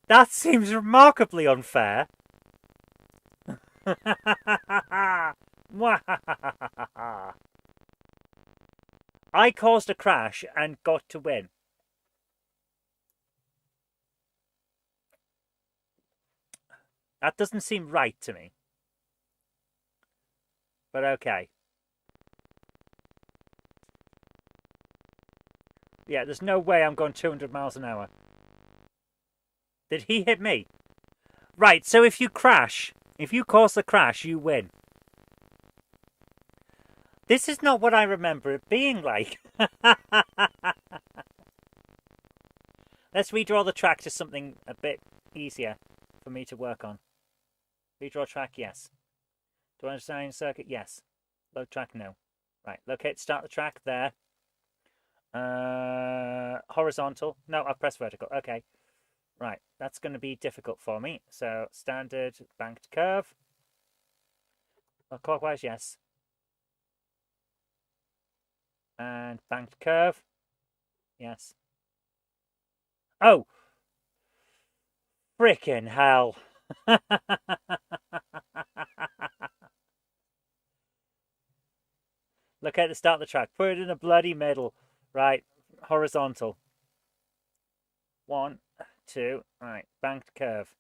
That seems remarkably unfair. I caused a crash and got to win. That doesn't seem right to me. But okay. Yeah, there's no way I'm going 200 miles an hour. Did he hit me? Right, so if you crash, if you cause the crash, you win. This is not what I remember it being like. Let's redraw the track to something a bit easier for me to work on. Redraw track, yes. Do I understand circuit? Yes. Load track, no. Right, locate, start the track there. Horizontal. No, I've pressed vertical. Okay. Right, that's going to be difficult for me. So, standard banked curve. Clockwise, yes. And banked curve. Yes. Oh! Frickin' hell. Look at the start of the track. Put it in the bloody middle. Right. Horizontal. 1, 2. Right. Banked curve.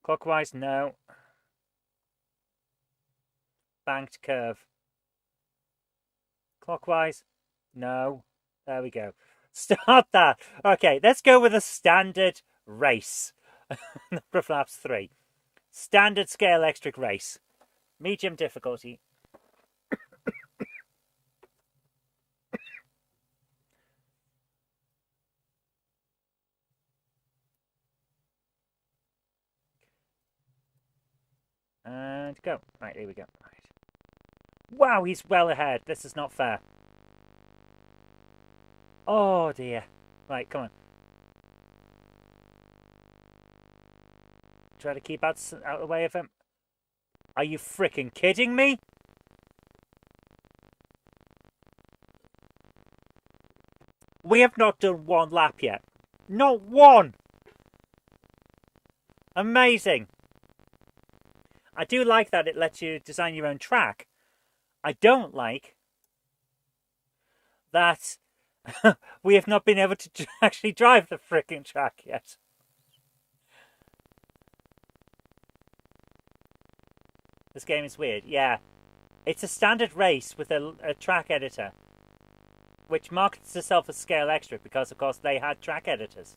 Clockwise, no. Banked curve. Clockwise, no. There we go. Start that. Okay, let's go with a standard race. Number of laps 3. Standard scale electric race. Medium difficulty. And go. Right, here we go. Right. Wow, he's well ahead. This is not fair. Oh dear. Right, come on. Try to keep out of the way of him. Are you freaking kidding me? We have not done 1 lap yet. Not 1! Amazing. I do like that it lets you design your own track. I don't like that we have not been able to actually drive the freaking track yet. This game is weird. Yeah. It's a standard race with a track editor, which markets itself as Scale Extra because, of course, they had track editors.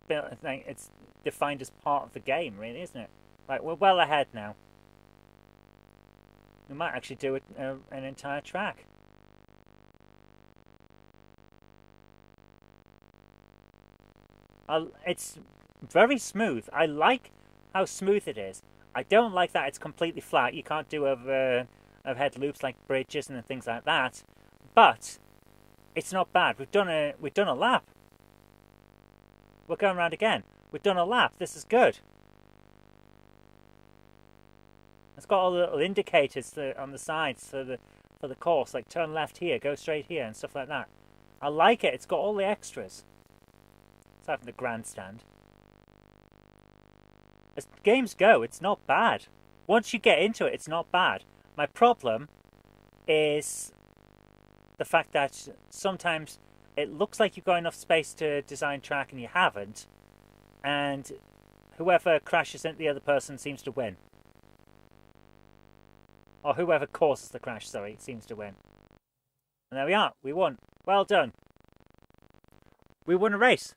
It's defined as part of the game, really, isn't it? Right, we're well ahead now. We might actually do an entire track. It's very smooth. I like how smooth it is. I don't like that it's completely flat. You can't do overhead loops like bridges and things like that. But it's not bad. We've done a lap. We're going around again. We've done a lap. This is good. It's got all the little indicators on the sides for the course, like turn left here, go straight here, and stuff like that. I like it. It's got all the extras. Aside from the grandstand. As games go, it's not bad. Once you get into it, it's not bad. My problem is the fact that sometimes it looks like you've got enough space to design track and you haven't, and whoever crashes into the other person seems to win. Or whoever causes the crash, sorry, seems to win. And there we are. We won. Well done. We won a race.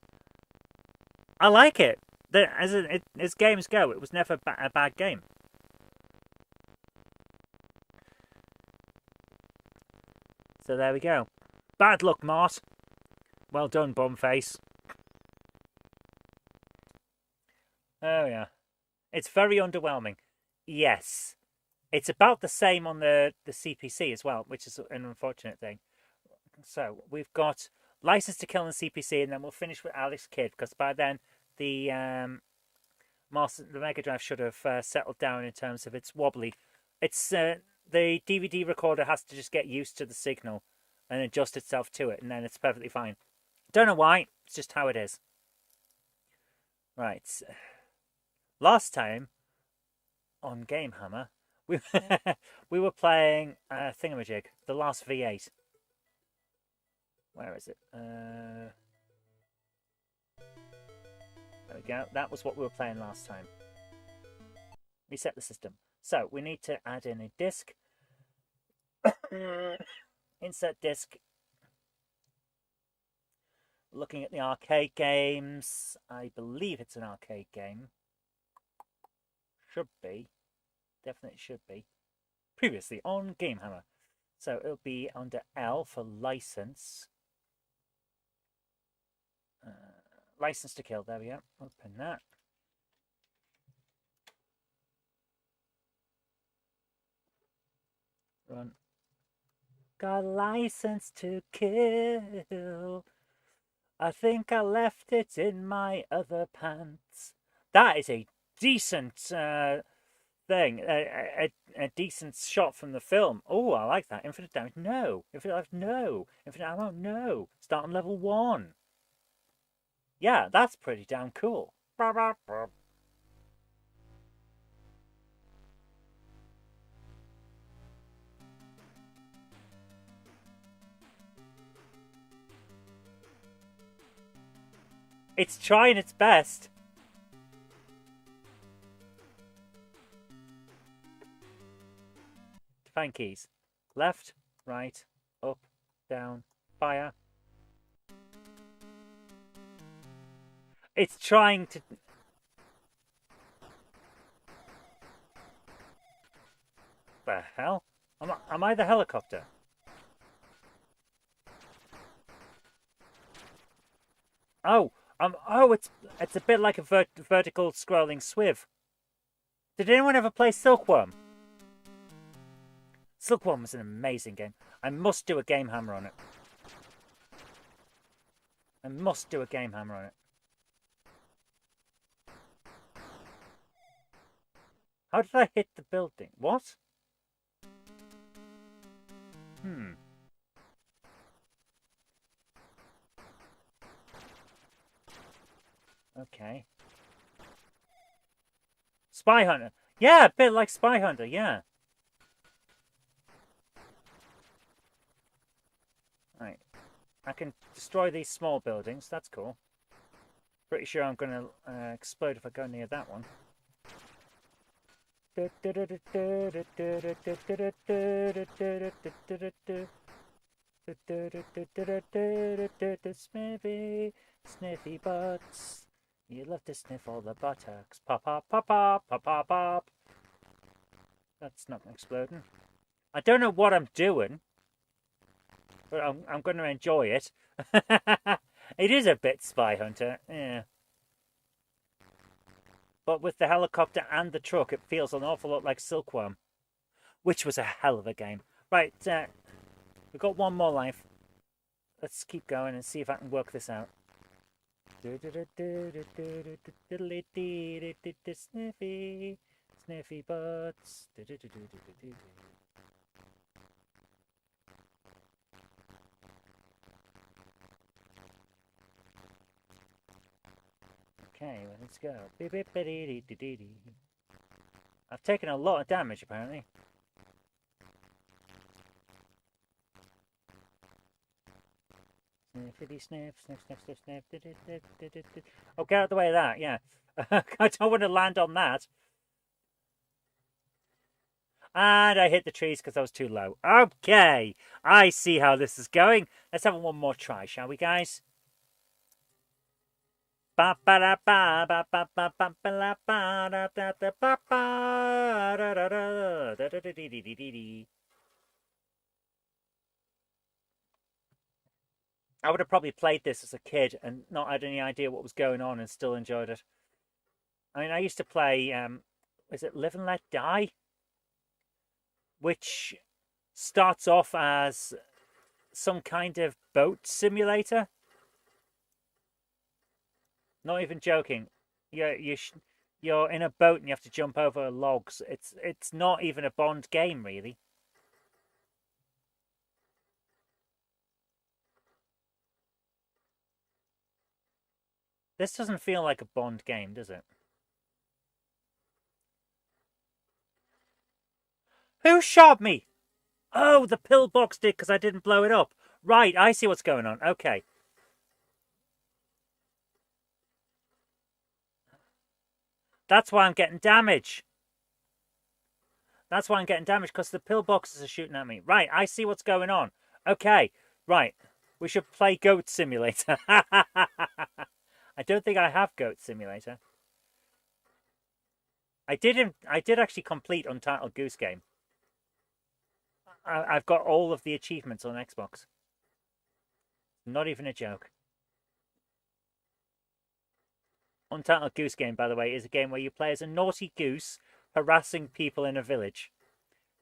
I like it. As games go, it was never a bad game. So there we go. Bad luck, Mart. Well done, bumface. Oh yeah. It's very underwhelming. Yes. It's about the same on the CPC as well, which is an unfortunate thing. So we've got License to Kill and CPC, and then we'll finish with Alex Kidd, because by then the Mega Drive should have settled down in terms of its wobbly. It's the DVD recorder has to just get used to the signal and adjust itself to it, and then it's perfectly fine. Don't know why. It's just how it is. Right. Last time on GameHammer, we were playing Thingamajig, the last V8. Where is it? There we go. That was what we were playing last time. Reset the system. So we need to add in a disc. Insert disc. Looking at the arcade games. I believe it's an arcade game. Should be. Definitely should be. Previously on GameHammer. So it'll be under L for license. License to Kill. There we go. Open that. Run. Got a license to kill. I think I left it in my other pants. That is a decent thing. A decent shot from the film. Oh, I like that. Infinite damage. No. Infinite life. No. Infinite ammo. No. Start on level 1. Yeah, that's pretty damn cool. It's trying its best. Define keys. Left, right, up, down, fire. It's trying to... The hell? Am I the helicopter? Oh, it's a bit like a vertical scrolling Swiv. Did anyone ever play Silkworm? Silkworm was an amazing game. I must do a GameHammer on it. I must do a GameHammer on it. How did I hit the building? What? Okay. Spy Hunter. Yeah, a bit like Spy Hunter, yeah. Right. I can destroy these small buildings. That's cool. Pretty sure I'm going to explode if I go near that one. Sniffy, sniffy butts. You love to sniff all the buttocks. Pop, pop, pop, pop, pop, pop, pop. That's not exploding. I don't know what I'm doing, but I'm going to enjoy it. It is a bit Spy Hunter. Yeah, But with the helicopter and the truck, it feels an awful lot like Silkworm, which was a hell of a game. Right, we've got one more life. Let's keep going and see if I can work this out. Sniffy, sniffy butts. Okay, well, let's go. I've taken a lot of damage, apparently. Sniffity sniff, sniff, sniff, sniff, sniff. Oh, get out of the way of that, yeah. I don't want to land on that. And I hit the trees because I was too low. Okay, I see how this is going. Let's have one more try, shall we, guys? I would have probably played this as a kid and not had any idea what was going on and still enjoyed it. I mean, I used to play, is it Live and Let Die? Which starts off as some kind of boat simulator. Not even joking. You're in a boat and you have to jump over logs. It's not even a Bond game, really. This doesn't feel like a Bond game, does it? Who shot me? Oh, the pillbox did because I didn't blow it up. Right, I see what's going on. Okay. That's why I'm getting damage. That's why I'm getting damage, because the pillboxes are shooting at me. Right, I see what's going on. Okay, right. We should play Goat Simulator. I don't think I have Goat Simulator. I did actually complete Untitled Goose Game. I've got all of the achievements on Xbox. Not even a joke. Untitled Goose Game, by the way, is a game where you play as a naughty goose harassing people in a village.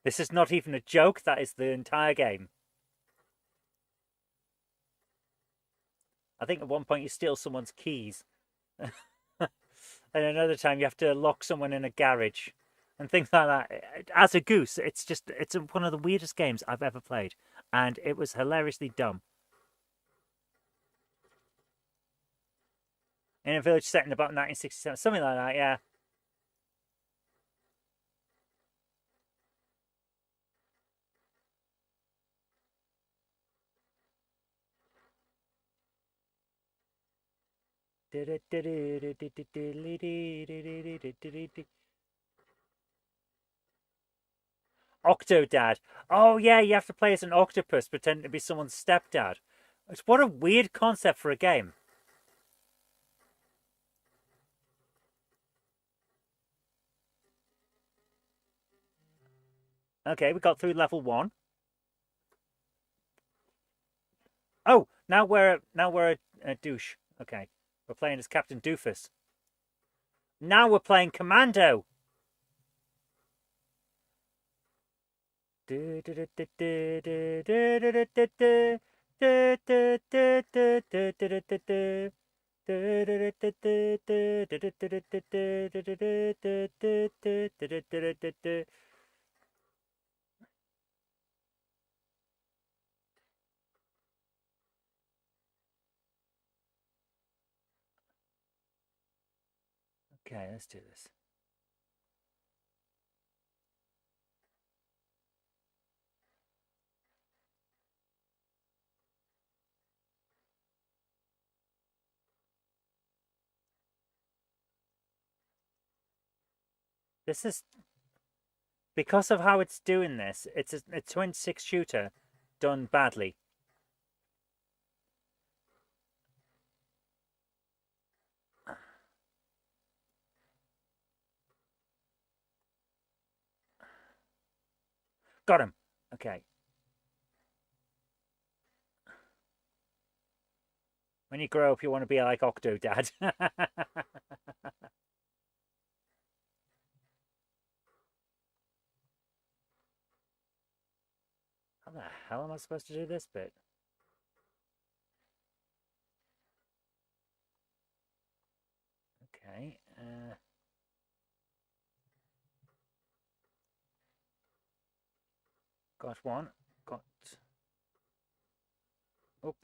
This is not even a joke, that is the entire game. I think at one point you steal someone's keys. And another time you have to lock someone in a garage. And things like that. As a goose, it's one of the weirdest games I've ever played. And it was hilariously dumb. In a village set in about 1967, something like that, yeah. Octodad. Oh yeah, you have to play as an octopus pretending to be someone's stepdad. What a weird concept for a game. Okay, we got through level 1. Oh, now we're a douche. Okay, we're playing as Captain Doofus. Now we're playing Commando. Okay, let's do this. This is because of how it's doing this. It's a twin six shooter done badly. Got him. Okay. When you grow up, you want to be like Octodad. How the hell am I supposed to do this bit? Okay. Got one. Got. Oh.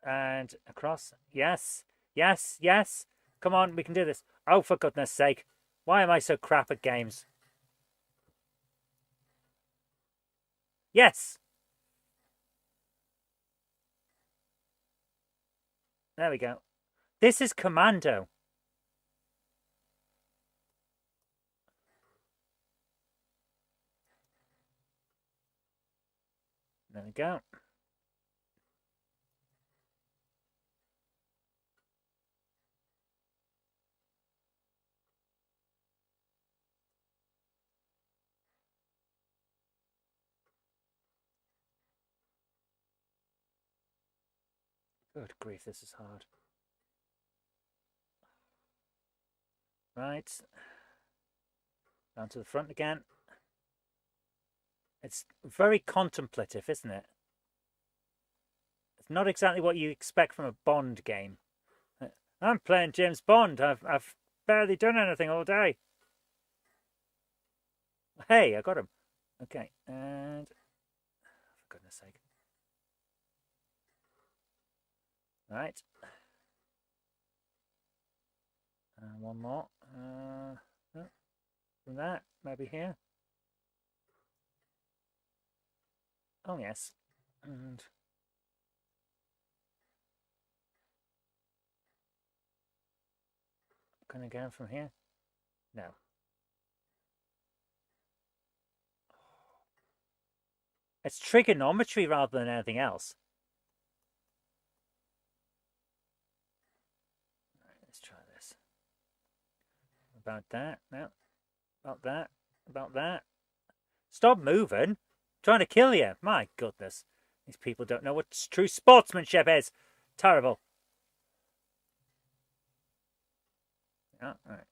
And across. Yes. Yes. Yes. Come on, we can do this. Oh, for goodness sake. Why am I so crap at games? Yes. There we go. This is Commando. There we go. Good grief, this is hard. Right. Down to the front again. It's very contemplative, isn't it? It's not exactly what you expect from a Bond game. I'm playing James Bond. I've barely done anything all day. Hey, I got him. Okay, and for goodness sake. Right. One more. From that, maybe here. Oh yes. And can I get him from here? No. It's trigonometry rather than anything else. Right, let's try this. About that. No. About that. About that. Stop moving. I'm trying to kill you. My goodness. These people don't know what true sportsmanship is. Terrible. Yeah, right.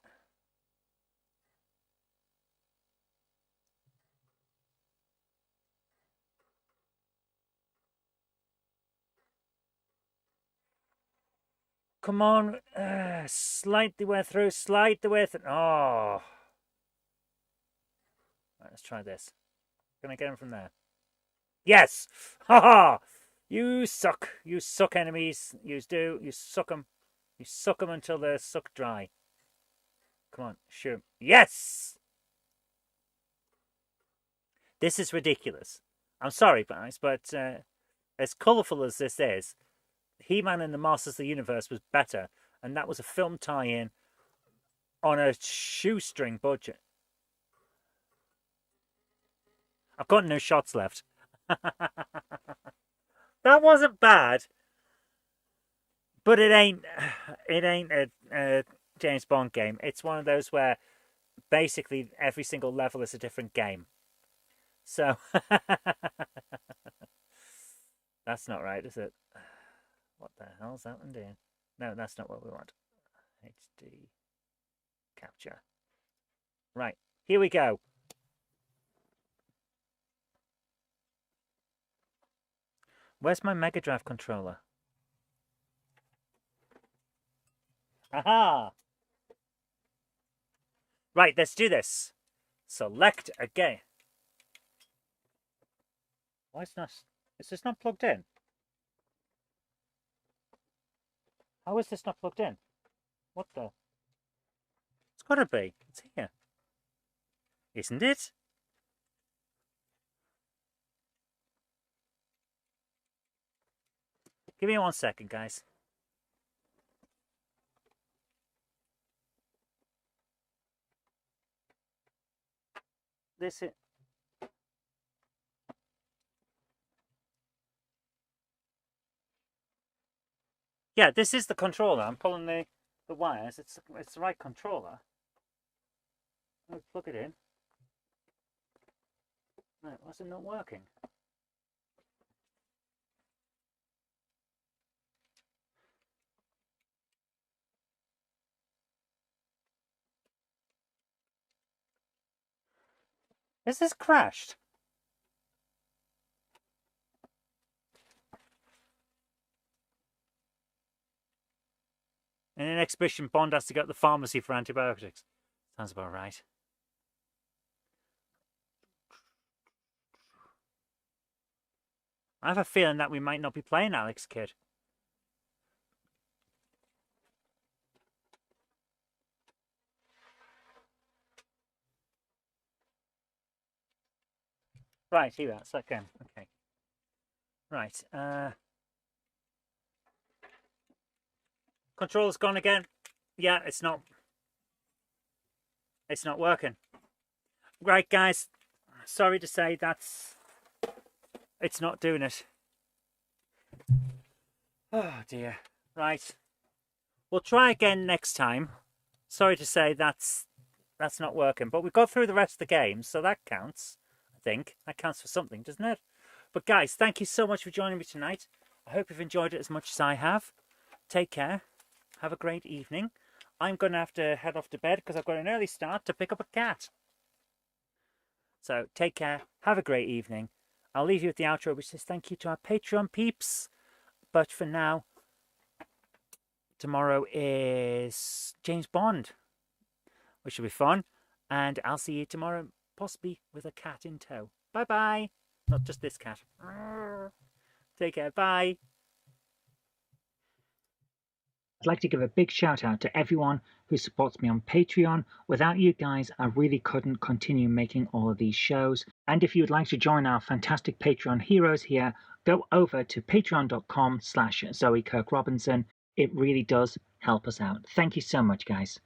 Come on. Slide the way through. Slide the way through. Oh. Right, let's try this. Can I get him from there? Yes! Ha ha! You suck. You suck, enemies. You do. You suck them. You suck them until they're sucked dry. Come on, shoot. Yes! This is ridiculous. I'm sorry, guys, but as colourful as this is, He-Man and the Masters of the Universe was better, and that was a film tie-in on a shoestring budget. I've got no shots left. That wasn't bad, but it ain't a James Bond game. It's one of those where basically every single level is a different game. So that's not right, is it? What the hell's that one doing? No, that's not what we want. HD capture. Right, here we go. Where's my Mega Drive controller? Aha! Right, let's do this. Select again. Why is this not plugged in? How is this not plugged in? What the? It's gotta be. It's here. Isn't it? Give me 1 second, guys. This is... Yeah, this is the controller. I'm pulling the wires. It's the right controller. Let's plug it in. Right, why is it not working? Is this crashed? In an exhibition, Bond has to go to the pharmacy for antibiotics. Sounds about right. I have a feeling that we might not be playing Alex Kidd. Right, here we are. So, okay. Right. Control's gone again. Yeah, it's not working. Right, guys. Sorry to say it's not doing it. Oh dear. Right. We'll try again next time. Sorry to say that's not working, but we got through the rest of the game, so that counts. I think that counts for something, doesn't it? But guys, thank you so much for joining me tonight. I hope you've enjoyed it as much as I have. Take care. Have a great evening. I'm going to have to head off to bed because I've got an early start to pick up a cat. So take care. Have a great evening. I'll leave you with the outro, which says thank you to our Patreon peeps. But for now, tomorrow is James Bond, which will be fun. And I'll see you tomorrow, possibly with a cat in tow. Bye-bye. Not just this cat. Take care. Bye. I'd like to give a big shout out to everyone who supports me on Patreon. Without you guys, I really couldn't continue making all of these shows. And if you'd like to join our fantastic Patreon heroes here, go over to patreon.com/Zoe Kirk Robinson. It really does help us out. Thank you so much, guys.